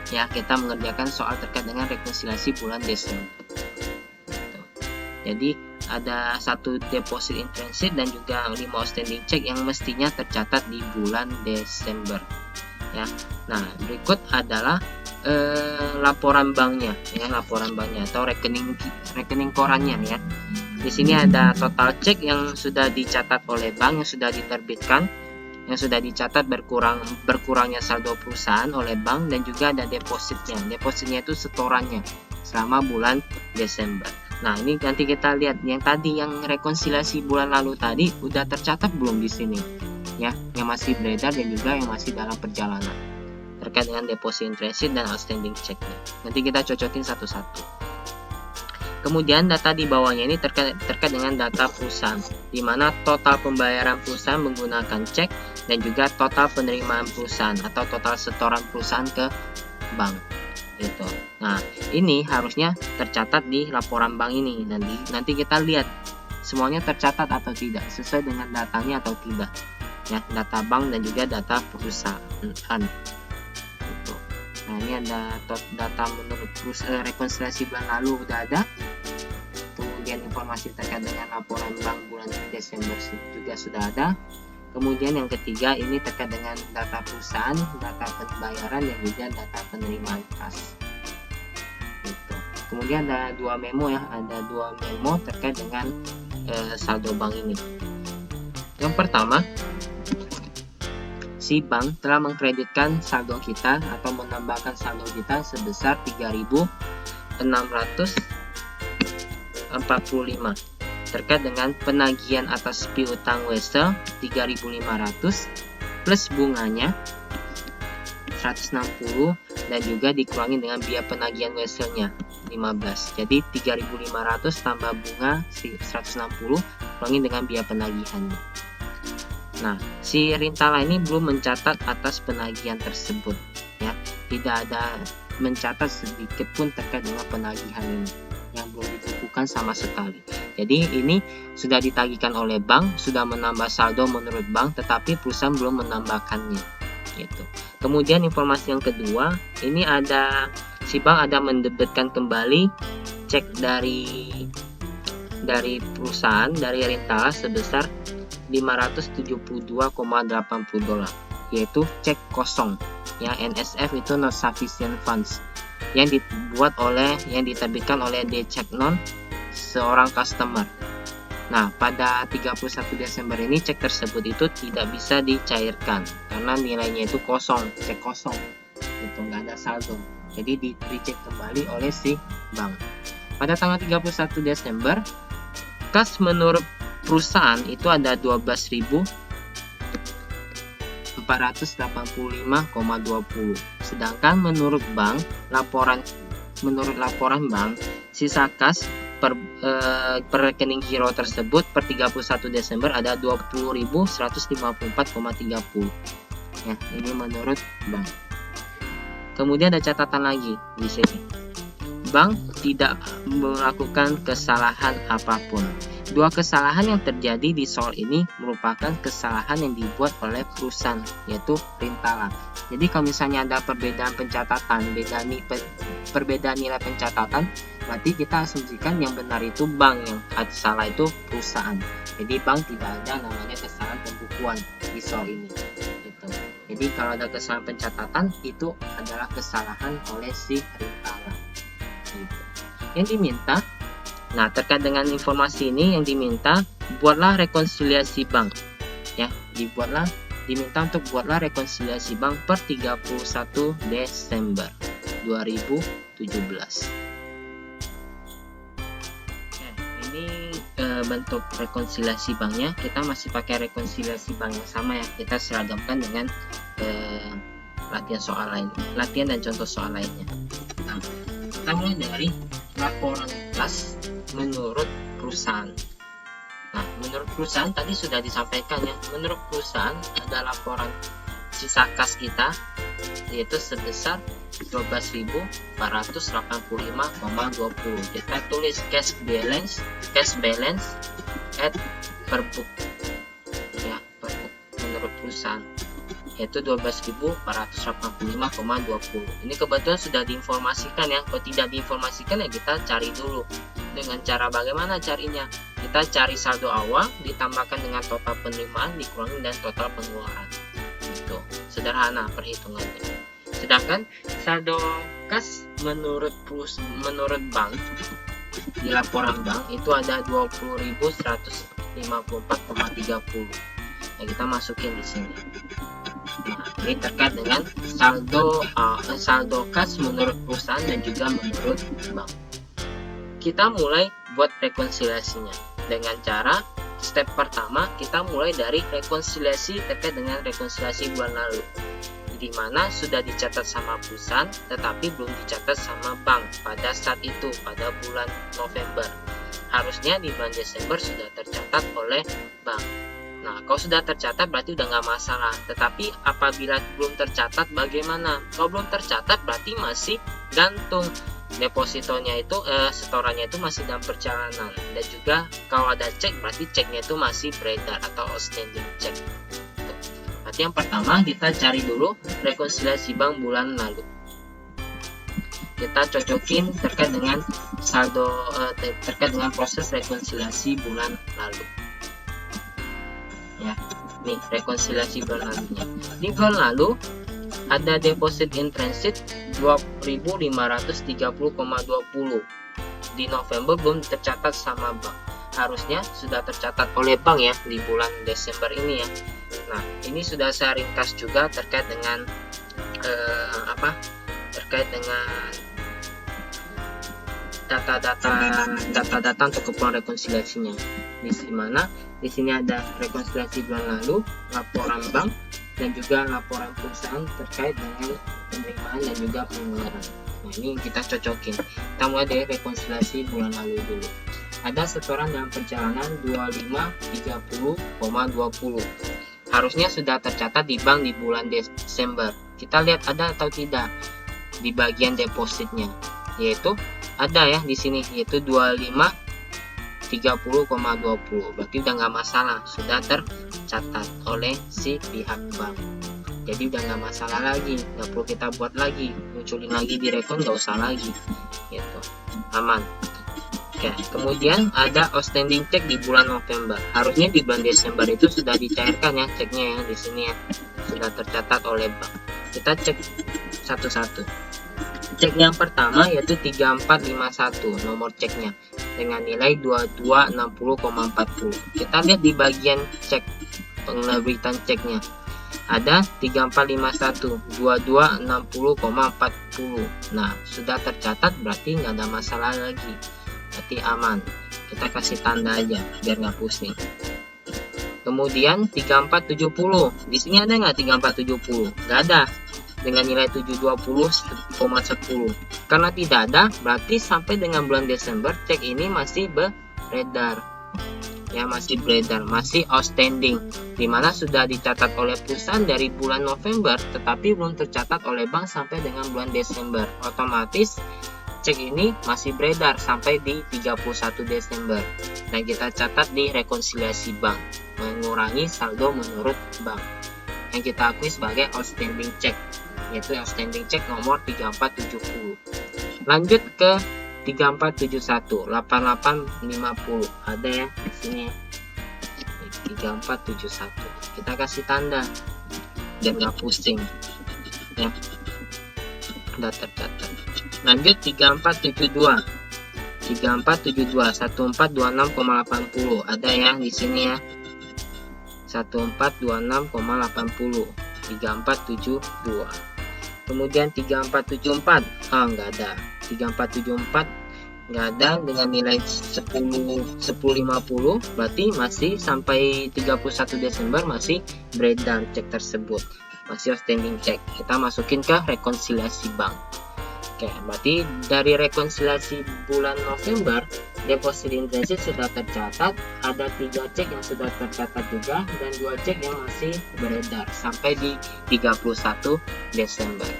ya. Kita mengerjakan soal terkait dengan rekonsiliasi bulan Desember. Jadi ada 1 deposit in transit dan juga 5 outstanding check yang mestinya tercatat di bulan Desember ya. Nah, berikut adalah laporan banknya ya, laporan banknya atau rekening korannya ya. Di sini ada total cek yang sudah dicatat oleh bank, yang sudah diterbitkan, yang sudah dicatat berkurangnya saldo perusahaan oleh bank, dan juga ada depositnya. Depositnya itu setorannya selama bulan Desember. Nah, ini nanti kita lihat yang tadi, yang rekonsiliasi bulan lalu tadi udah tercatat belum di sini ya, yang masih beredar dan juga yang masih dalam perjalanan terkait dengan deposit interest dan outstanding checknya. Nanti kita cocokin satu-satu. Kemudian data di bawahnya ini terkait dengan data perusahaan, di mana total pembayaran perusahaan menggunakan cek dan juga total penerimaan perusahaan atau total setoran perusahaan ke bank gitu. Nah, ini harusnya tercatat di laporan bank ini. Nanti kita lihat semuanya tercatat atau tidak, sesuai dengan datanya atau tidak ya, data bank dan juga data perusahaan gitu. Nah, ini ada data menurut rekonsiliasi bulan lalu udah ada. Kemudian informasi terkait dengan laporan bank bulan Desember juga sudah ada. Kemudian yang ketiga ini terkait dengan data perusahaan, data pembayaran dan juga data penerimaan kas. Gitu. Kemudian ada dua memo ya, ada dua memo terkait dengan saldo bank ini. Yang pertama, si bank telah mengkreditkan saldo kita atau menambahkan saldo kita sebesar 3.645 terkait dengan penagihan atas piutang Wesel 3.500 plus bunganya 160 dan juga dikurangi dengan biaya penagihan Weselnya 15. Jadi 3.500 tambah bunga 160 kurangi dengan biaya penagihannya. Nah, si Rintala ini belum mencatat atas penagihan tersebut ya. Tidak ada mencatat sedikit pun terkait dengan penagihan ini, yang belum dibukukan sama sekali. Jadi ini sudah ditagihkan oleh bank, sudah menambah saldo menurut bank, tetapi perusahaan belum menambahkannya gitu. Kemudian informasi yang kedua, ini ada si bank ada mendebitkan kembali cek dari perusahaan, dari Rintala sebesar 572,80 dolar, yaitu cek kosong ya, NSF itu non sufficient funds, yang diterbitkan oleh D Ceknon seorang customer. Nah, pada 31 Desember ini cek tersebut itu tidak bisa dicairkan karena nilainya itu kosong, cek kosong itu nggak ada saldo, jadi dicek kembali oleh si bank. Pada tanggal 31 Desember kas menurut perusahaan itu ada 12.485,20, sedangkan menurut laporan bank sisa kas per rekening giro tersebut per 31 Desember ada 20.154,30 ya, ini menurut bank. Kemudian ada catatan lagi di sini, bank tidak melakukan kesalahan apapun. Dua kesalahan yang terjadi di soal ini merupakan kesalahan yang dibuat oleh perusahaan, yaitu Rintala. Jadi kalau misalnya ada perbedaan pencatatan, perbedaan nilai pencatatan, berarti kita asumsikan yang benar itu bank, yang salah itu perusahaan. Jadi bank tidak ada namanya kesalahan pembukuan di soal ini gitu. Jadi kalau ada kesalahan pencatatan, itu adalah kesalahan oleh si Rintala gitu. Yang diminta, nah terkait dengan informasi ini yang diminta, buatlah rekonsiliasi bank ya, diminta untuk buatlah rekonsiliasi bank per 31 Desember 2017. Ini bentuk rekonsiliasi banknya, kita masih pakai rekonsiliasi bank yang sama ya, kita seragamkan dengan latihan dan contoh soal lainnya. Nah, kita mulai dari laporan kas menurut perusahaan. Nah, menurut perusahaan tadi sudah disampaikan ya. Menurut perusahaan ada laporan sisa kas kita yaitu sebesar 12.485,20. Kita tulis cash balance at per book ya, per book menurut perusahaan yaitu 12.485,20. Ini kebetulan sudah diinformasikan ya. Kalau tidak diinformasikan ya kita cari dulu. Dengan cara bagaimana carinya? Kita cari saldo awal ditambahkan dengan total penerimaan dikurangi dan total pengeluaran. Gitu. sederhana perhitungannya. Sedangkan saldo kas menurut bank di laporan bank itu ada 20.154,30. Nah, kita masukin di sini. Nah, ini terkait dengan saldo kas menurut perusahaan dan juga menurut bank. Kita mulai buat rekonsiliasinya dengan cara step pertama kita mulai dari rekonsiliasi terkait dengan rekonsiliasi bulan lalu, di mana sudah dicatat sama perusahaan tetapi belum dicatat sama bank pada saat itu pada bulan November. Harusnya di bulan Desember sudah tercatat oleh bank. Nah, kalau sudah tercatat berarti udah nggak masalah. Tetapi apabila belum tercatat bagaimana? Kalau belum tercatat berarti masih gantung. Depositonya itu setorannya itu masih dalam perjalanan. Dan juga kalau ada cek berarti ceknya itu masih beredar atau outstanding check. Berarti yang pertama kita cari dulu rekonsiliasi bank bulan lalu. Kita cocokin terkait dengan saldo terkait dengan proses rekonsiliasi bulan lalu. Ya, nih rekonsiliasi bulan lalunya. Di bulan lalu ada deposit in transit 2.530,20. Di November belum tercatat sama bank. Harusnya sudah tercatat oleh bank ya di bulan Desember ini ya. Nah, ini sudah saya ringkas juga terkait dengan terkait dengan data-data untuk keperluan rekonsiliasinya. Di mana di sini ada rekonsiliasi bulan lalu, laporan bank, dan juga laporan perusahaan terkait dengan penerimaan dan juga pengeluaran. Nah, ini kita cocokin. Kita mulai dari rekonsiliasi bulan lalu dulu. Ada setoran dalam perjalanan 2530,20. Harusnya sudah tercatat di bank di bulan Desember. Kita lihat ada atau tidak di bagian depositnya, yaitu ada ya di sini, yaitu 2530,20. Berarti udah nggak masalah, sudah tercatat oleh si pihak bank. Jadi udah nggak masalah lagi, nggak perlu kita buat lagi, munculin lagi di rekon, nggak usah lagi, gitu, aman. Oke, kemudian ada outstanding check di bulan November. Harusnya di bulan Desember itu sudah dicairkan ya ceknya ya, di sini ya sudah tercatat oleh bank. Kita cek satu-satu. Cek yang pertama yaitu 3451 nomor ceknya dengan nilai 2260,40. Kita lihat di bagian cek penerbitan ceknya ada 3451 2260,40. Nah, sudah tercatat berarti nggak ada masalah lagi, berarti aman. Kita kasih tanda aja biar nggak pusing. Kemudian 3470, di sini ada nggak 3470? Nggak ada, dengan nilai 720,10. Karena tidak ada, berarti sampai dengan bulan Desember cek ini masih beredar. Ya, masih beredar, masih outstanding, dimana sudah dicatat oleh perusahaan dari bulan November tetapi belum tercatat oleh bank sampai dengan bulan Desember. Otomatis cek ini masih beredar sampai di 31 Desember. Dan kita catat di rekonsiliasi bank, mengurangi saldo menurut bank yang kita akui sebagai outstanding check, yaitu outstanding check nomor 3470. Lanjut ke 3471 8850, ada ya di sini ya, 3471. Kita kasih tanda biar nggak pusing ya, udah tercatat. Lanjut 3472 1426,80, ada ya di sini ya, 1426,80 3472. Kemudian 3474 nggak ada, 3474 nggak ada dengan nilai 1050, berarti masih sampai 31 Desember masih beredar cek tersebut, masih outstanding cek. Kita masukin ke rekonsiliasi bank. Oke, berarti dari rekonsiliasi bulan November deposit in transit sudah tercatat, ada 3 cek yang sudah tercatat juga dan 2 cek yang masih beredar sampai di 31 Desember.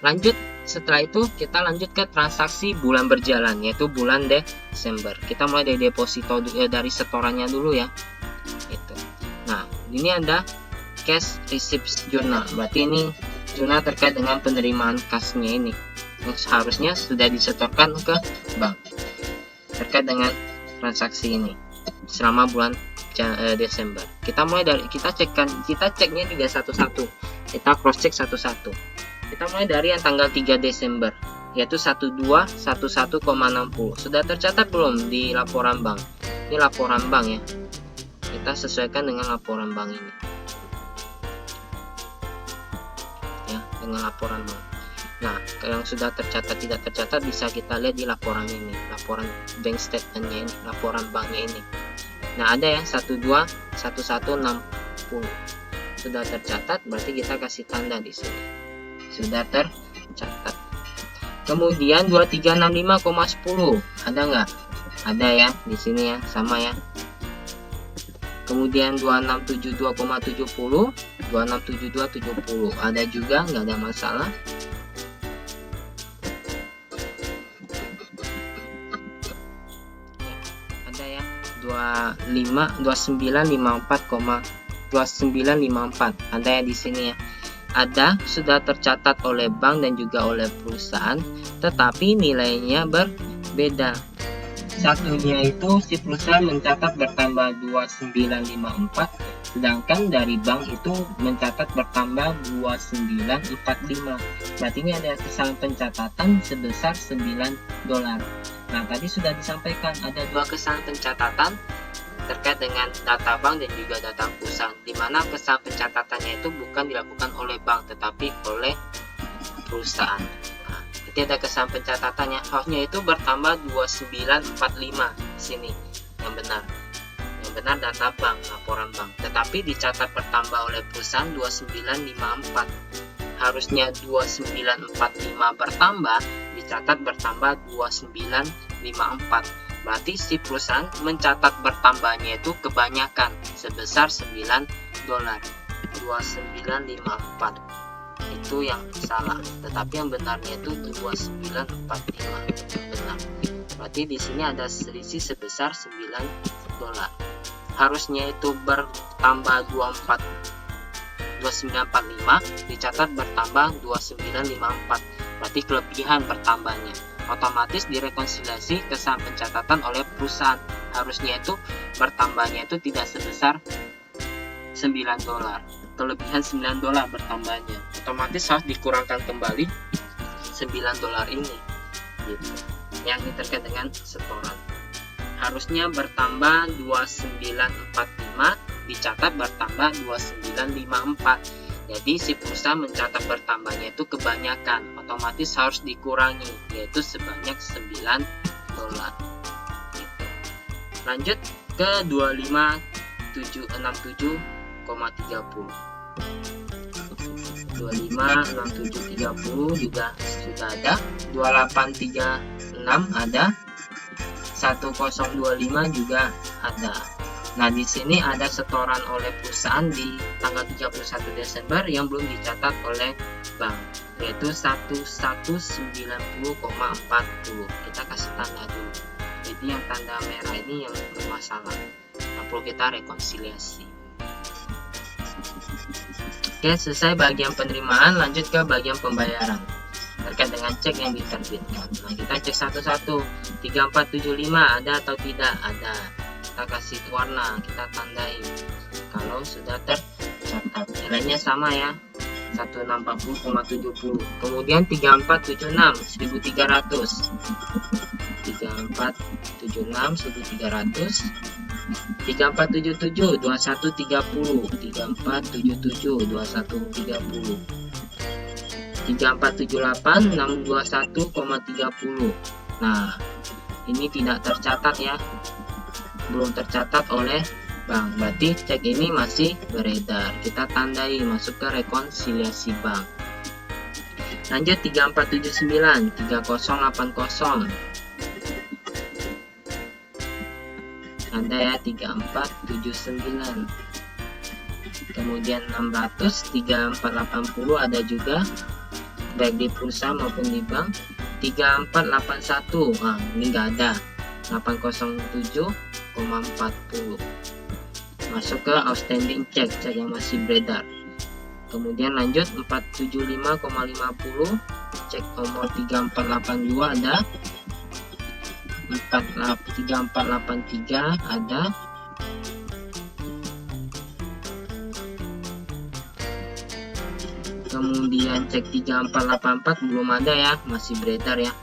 Lanjut, setelah itu kita lanjut ke transaksi bulan berjalan, yaitu bulan Desember. Kita mulai dari deposito dari setorannya dulu ya. Itu. Nah, ini ada cash receipts journal. Berarti ini jurnal terkait dengan penerimaan kasnya ini yang seharusnya sudah disetorkan ke bank terkait dengan transaksi ini selama bulan Desember. kita mulai dari kita ceknya juga satu-satu, kita cross check satu-satu. Kita mulai dari yang tanggal 3 Desember yaitu 1211,60. Sudah tercatat belum di laporan bank? Ini laporan bank ya, kita sesuaikan dengan laporan bank ini ya, dengan laporan bank. Nah, yang sudah tercatat tidak tercatat bisa kita lihat di laporan ini, laporan bank statementnya ini, laporan banknya ini. Nah, ada ya 121160 sudah tercatat, berarti kita kasih tanda di sini sudah tercatat. Kemudian 2365,10 ada nggak? Ada ya di sini ya, sama ya. Kemudian 2672,70, 2672,70 ada juga, nggak ada masalah. Ada ya 2954 ada ya di sini ya. Ada sudah tercatat oleh bank dan juga oleh perusahaan, tetapi nilainya berbeda. Satunya itu si perusahaan mencatat bertambah 2954, sedangkan dari bank itu mencatat bertambah 2945. Berarti ini ada kesalahan pencatatan sebesar $9. Nah, tadi sudah disampaikan ada dua kesalahan pencatatan terkait dengan data bank dan juga data perusahaan, di mana kesalahan pencatatannya itu bukan dilakukan oleh bank tetapi oleh perusahaan. Nah, jadi ada kesalahan pencatatannya, harusnya itu bertambah 2945 sini yang benar. Yang benar data bank, laporan bank, tetapi dicatat bertambah oleh perusahaan 2954. Harusnya 2945 bertambah, dicatat bertambah 2954. Berarti si perusahaan mencatat bertambahnya itu kebanyakan sebesar $9. 2954 itu yang salah, tetapi yang benarnya itu 2945 benar. Berarti di sini ada selisih sebesar $9. Harusnya itu bertambah 2945, dicatat bertambah 2954. Berarti kelebihan bertambahnya. Otomatis direkonsiliasi kesalahan pencatatan oleh perusahaan. Harusnya itu bertambahnya itu tidak sebesar $9. Kelebihan $9 bertambahnya. Otomatis harus dikurangkan kembali $9 ini. Gitu. Yang ini terkait dengan setoran. Harusnya bertambah 2945, dicatat bertambah 2954. Jadi si perusahaan mencatat bertambahnya itu kebanyakan, otomatis harus dikurangi, yaitu sebanyak $9. Gitu. Lanjut ke 25767,30. 256730 juga sudah ada, 2836 ada, 1025 juga ada. Nah, di sini ada setoran oleh perusahaan di tanggal 31 Desember yang belum dicatat oleh bank, yaitu 1190,40. Kita kasih tanda dulu. Jadi yang tanda merah ini yang bermasalah. Nah, perlu kita rekonsiliasi. Oke, selesai bagian penerimaan, lanjut ke bagian pembayaran terkait dengan cek yang diterbitkan. Nah, kita cek satu-satu. 3475 ada atau tidak? Ada. Kita kasih warna, kita tandai kalau sudah tercatat. Nilainya sama ya, 1640,70. Kemudian 3476 1300, 3476 1300, 3477 2130, 3477 2130, 3478 621,30. Nah, ini tidak tercatat ya, belum tercatat oleh bank, berarti cek ini masih beredar. Kita tandai masuk ke rekonsiliasi bank. Lanjut 3479 3080 ada ya, 3479. Kemudian 600 3480 ada juga, baik di perusahaan maupun di bank. 3481 ini enggak ada. 807,40 masuk ke outstanding cek yang masih beredar. Kemudian lanjut 475,50 cek nomor 3482 ada, 3483 ada, Kemudian cek 3484 belum ada ya, masih beredar ya.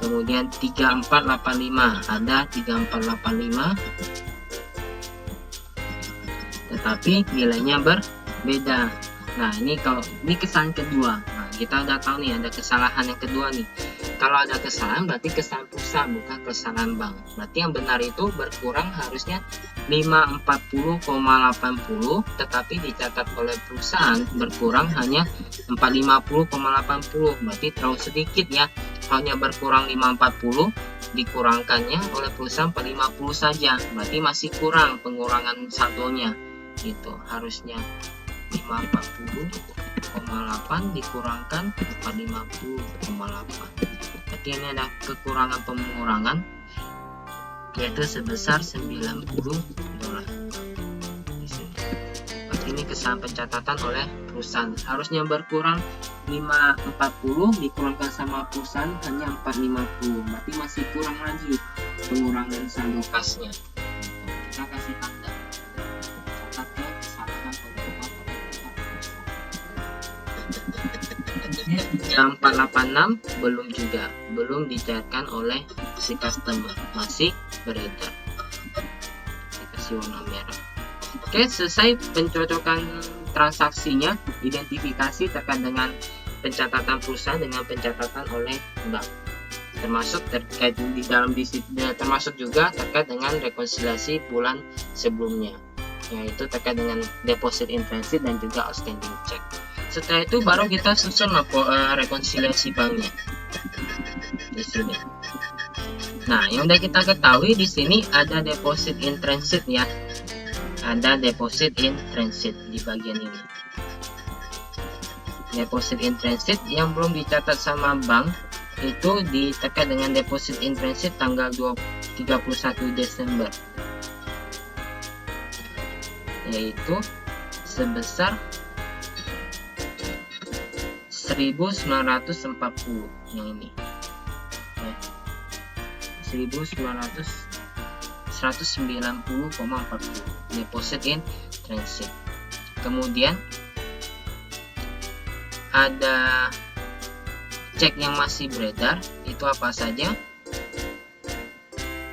Kemudian 3485 ada 3485, tetapi nilainya berbeda. Nah, ini kalau ini kesalahan kedua. Nah, kita udah tahu nih ada kesalahan yang kedua nih. Kalau ada kesalahan berarti kesalahan perusahaan, bukan kesalahan bank. Berarti yang benar itu berkurang harusnya 540,80, tetapi dicatat oleh perusahaan berkurang hanya 450,80. Berarti terlalu sedikit ya. Hanya berkurang 540, dikurangkannya oleh perusahaan 450 saja. Berarti masih kurang pengurangan saldonya. Gitu. Harusnya 540,8 dikurangkan 450,8. Berarti ini ada kekurangan pengurangan, yaitu sebesar 90 dolar. Berarti ini kesalahan pencatatan oleh perusahaan. Harusnya berkurang 540 dikurangkan sama perusahaan hanya 450. Berarti masih kurang lagi pengurangan saldo kasnya. Kita kasih tanda. 486 belum dicairkan oleh si customer, masih beredar, dikasih warna merah. Oke, selesai pencocokan transaksinya, identifikasi terkait dengan pencatatan perusahaan dengan pencatatan oleh bank, termasuk terkait di dalam termasuk juga terkait dengan rekonsiliasi bulan sebelumnya, yaitu terkait dengan deposit in transit dan juga outstanding check. Setelah itu baru kita susun rekonsiliasi banknya di sini. Nah, yang udah kita ketahui di sini ada deposit in transit ya. Ada deposit in transit di bagian ini. Deposit in transit yang belum dicatat sama bank itu terkait dengan deposit in transit tanggal 31 Desember. Yaitu sebesar 1940 yang ini ya. 190,40 deposit in transit. Kemudian ada cek yang masih beredar, itu apa saja?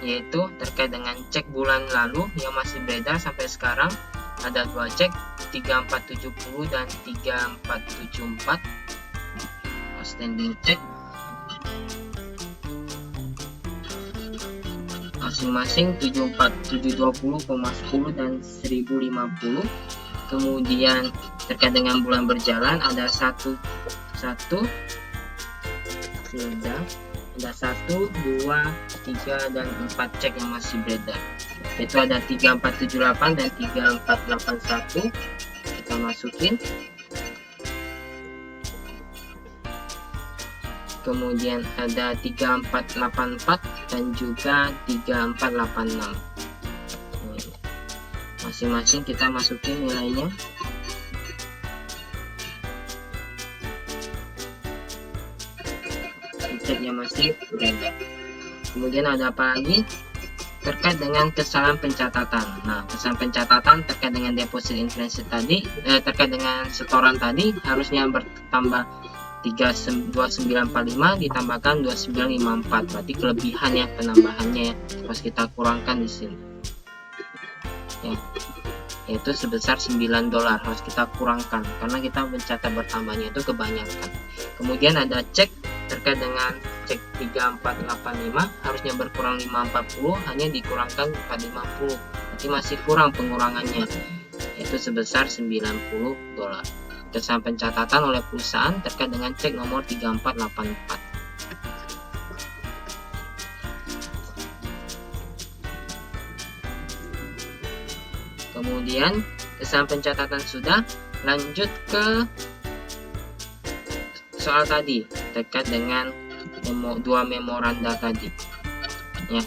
Yaitu terkait dengan cek bulan lalu yang masih beredar sampai sekarang. Ada dua cek, 3470 dan 3474 outstanding check, masing-masing 720,10 dan 1050. Kemudian terkait dengan bulan berjalan ada 1, 2, 3 dan 4 cek yang masih beredar. Itu ada 3478 dan 3481. Kita masukin. Kemudian ada 3484 dan juga 3486. Masing-masing kita masukin nilainya. Ceknya masih beredar. Kemudian ada apa lagi? Terkait dengan kesalahan pencatatan. Nah, kesalahan pencatatan terkait dengan deposit in transit tadi, terkait dengan setoran tadi harusnya bertambah 2945 ditambahkan 2954. Berarti kelebihan ya penambahannya ya. Harus kita kurangkan di sini. Ya. Yaitu sebesar 9 dolar harus kita kurangkan karena kita mencatat bertambahnya itu kebanyakan. Kemudian ada cek terkait dengan cek 3485 harusnya berkurang 540, hanya dikurangkan 450. Berarti masih kurang pengurangannya, yaitu sebesar 90 dolar. Kesalahan pencatatan oleh perusahaan terkait dengan cek nomor 3484. Kemudian kesalahan pencatatan sudah, lanjut ke soal tadi terkait dengan dua memoranda tadi ya.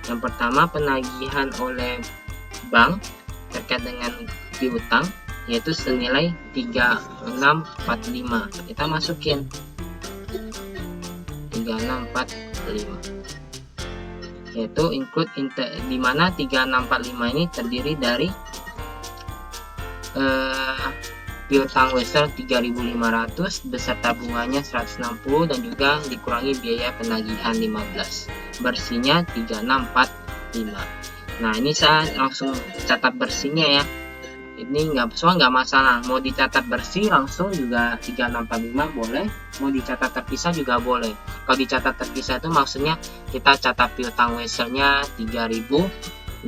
Yang pertama penagihan oleh bank terkait dengan piutang yaitu senilai 3645. Kita masukin 3645 yaitu include di mana 3645 ini terdiri dari piutang wesel 3.500 beserta bunganya 160 dan juga dikurangi biaya penagihan 15. Bersihnya 3645. Nah, ini saya langsung catat bersihnya ya. Ini nggak masalah, mau dicatat bersih langsung juga 3645 boleh, mau dicatat terpisah juga boleh. Kalau dicatat terpisah itu maksudnya kita catat piutang weselnya 3.500,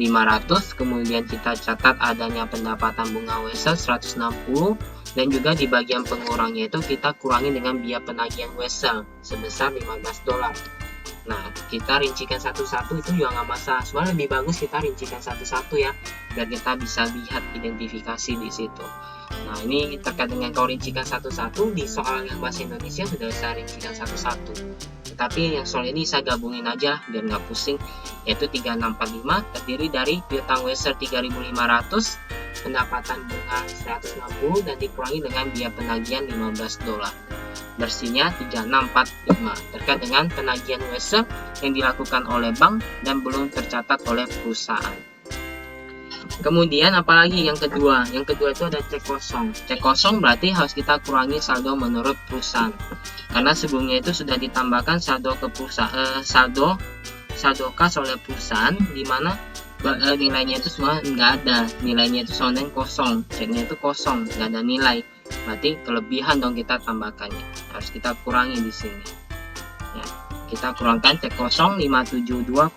kemudian kita catat adanya pendapatan bunga wesel 160, dan juga di bagian pengurangnya itu kita kurangi dengan biaya penagihan wesel sebesar $15. Nah, kita rincikan satu-satu itu juga nggak masalah. Sebenarnya lebih bagus kita rincikan satu-satu ya, biar kita bisa lihat identifikasi di situ. Nah, ini terkait dengan kalau rincikan satu-satu di soal yang bahasa Indonesia sudah saya rincikan satu-satu. Tetapi yang soal ini saya gabungin aja biar nggak pusing, yaitu 3645 terdiri dari piutang wesel 3.500, pendapatan bunga 160 dan dikurangi dengan biaya penagihan $15. Bersihnya 3645 terkait dengan penagihan wesel yang dilakukan oleh bank dan belum tercatat oleh perusahaan. Kemudian apalagi yang kedua? Yang kedua itu ada cek kosong. Cek kosong berarti harus kita kurangi saldo menurut perusahaan. Karena sebelumnya itu sudah ditambahkan saldo ke perusahaan, saldo kas oleh perusahaan, di mana nilainya itu semua nggak ada. Nilainya itu soalnya kosong, ceknya itu kosong, nggak ada nilai. Berarti kelebihan dong kita tambahkannya. Harus kita kurangi di sini. Ya, kita kurangkan cek kosong 572,80.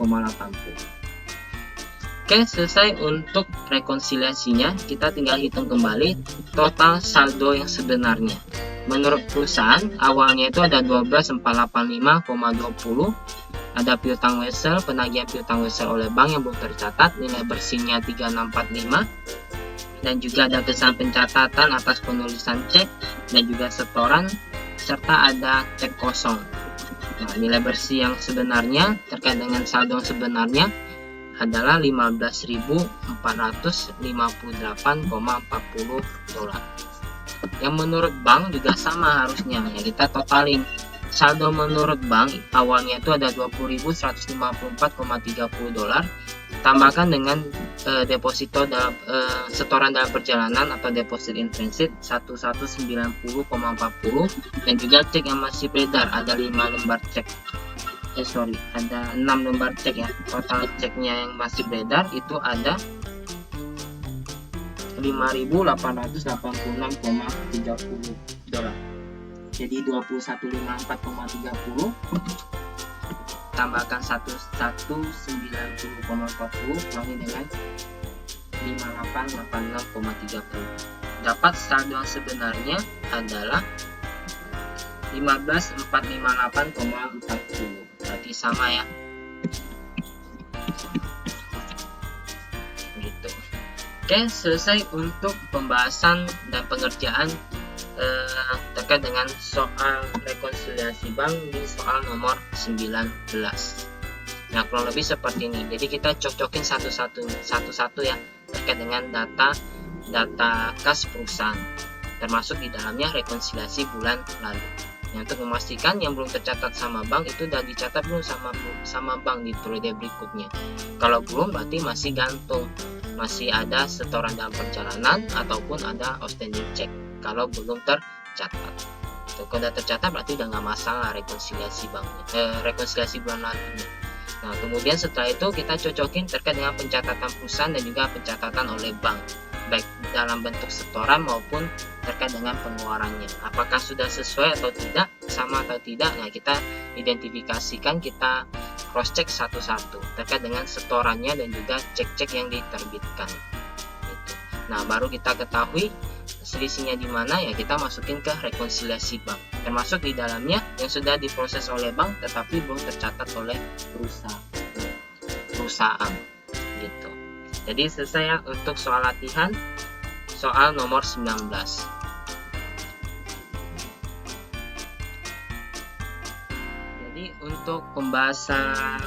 Oke, selesai untuk rekonsiliasinya. Kita tinggal hitung kembali total saldo yang sebenarnya. Menurut perusahaan, awalnya itu ada 12.485,20. Ada piutang wesel, penagihan piutang wesel oleh bank yang belum tercatat, nilai bersihnya 3645. Dan juga ada kesan pencatatan atas penulisan cek dan juga setoran, serta ada cek kosong. Nah, nilai bersih yang sebenarnya terkait dengan saldo yang sebenarnya adalah $15.458,40. Yang menurut bank juga sama harusnya, ya kita totalin. Saldo menurut bank awalnya itu ada $20.154,30, tambahkan dengan deposito dalam setoran dalam perjalanan atau deposit in transit 1190,40, dan juga cek yang masih beredar ada 5 lembar cek. Ada 6 lembar cek ya. Total ceknya yang masih beredar itu ada $5.886,30. Jadi 2154,30 tambahkan 1190,40 kurangi dengan 5886,30. Dapat saldo yang sebenarnya adalah 15.458,40. Berarti sama ya. Gitu. Oke, selesai untuk pembahasan dan pengerjaan terkait dengan soal rekonsiliasi bank di soal nomor 19. Nah, kurang lebih seperti ini. Jadi kita cocokin satu-satu ya terkait dengan data kas perusahaan, termasuk di dalamnya rekonsiliasi bulan lalu. Nah, untuk memastikan yang belum tercatat sama bank itu udah dicatat belum sama bank di periode berikutnya. Kalau belum berarti masih gantung, masih ada setoran dalam perjalanan ataupun ada outstanding check kalau belum tercatat. Kalau udah tercatat berarti udah nggak masalah rekonsiliasi banknya, rekonsiliasi bulan lalunya. Nah, kemudian setelah itu kita cocokin terkait dengan pencatatan perusahaan dan juga pencatatan oleh bank, baik dalam bentuk setoran maupun terkait dengan pengeluarannya. Apakah sudah sesuai atau tidak, sama atau tidak? Nah, kita identifikasikan, kita cross check satu-satu terkait dengan setorannya dan juga cek-cek yang diterbitkan. Gitu. Nah, baru kita ketahui selisihnya di mana, ya kita masukin ke rekonsiliasi bank, termasuk di dalamnya yang sudah diproses oleh bank tetapi belum tercatat oleh perusahaan gitu. Jadi selesai ya untuk soal latihan soal nomor 19. Jadi untuk pembahasan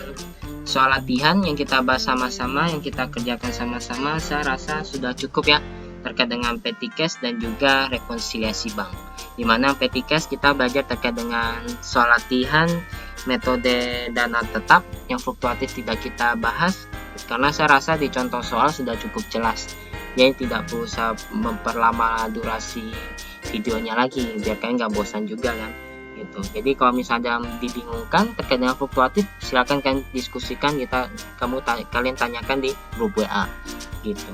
soal latihan yang kita bahas sama-sama, yang kita kerjakan sama-sama, saya rasa sudah cukup ya terkait dengan petty cash dan juga rekonsiliasi bank. Dimana petty cash kita belajar terkait dengan soal latihan, metode dana tetap, yang fluktuatif tidak kita bahas karena saya rasa di contoh soal sudah cukup jelas. Jadi tidak perlu saya memperlama durasi videonya lagi, biar kalian nggak bosan juga kan gitu. Jadi kalau misalnya dibingungkan terkait dengan fluktuatif, silakan kalian diskusikan, kalian tanyakan di grup WA gitu.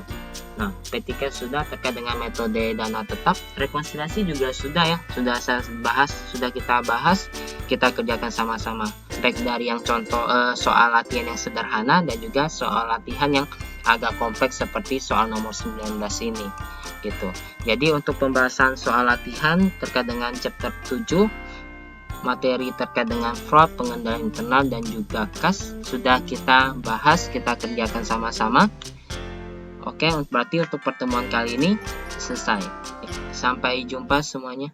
Nah, ketika sudah terkait dengan metode dana tetap, rekonsiliasi juga sudah ya, sudah kita bahas, kita kerjakan sama-sama. Baik dari yang contoh soal latihan yang sederhana dan juga soal latihan yang agak kompleks seperti soal nomor 19 ini gitu. Jadi untuk pembahasan soal latihan terkait dengan chapter 7, materi terkait dengan fraud, pengendalian internal dan juga kas sudah kita bahas, kita kerjakan sama-sama. Oke, berarti untuk pertemuan kali ini selesai. Sampai jumpa semuanya.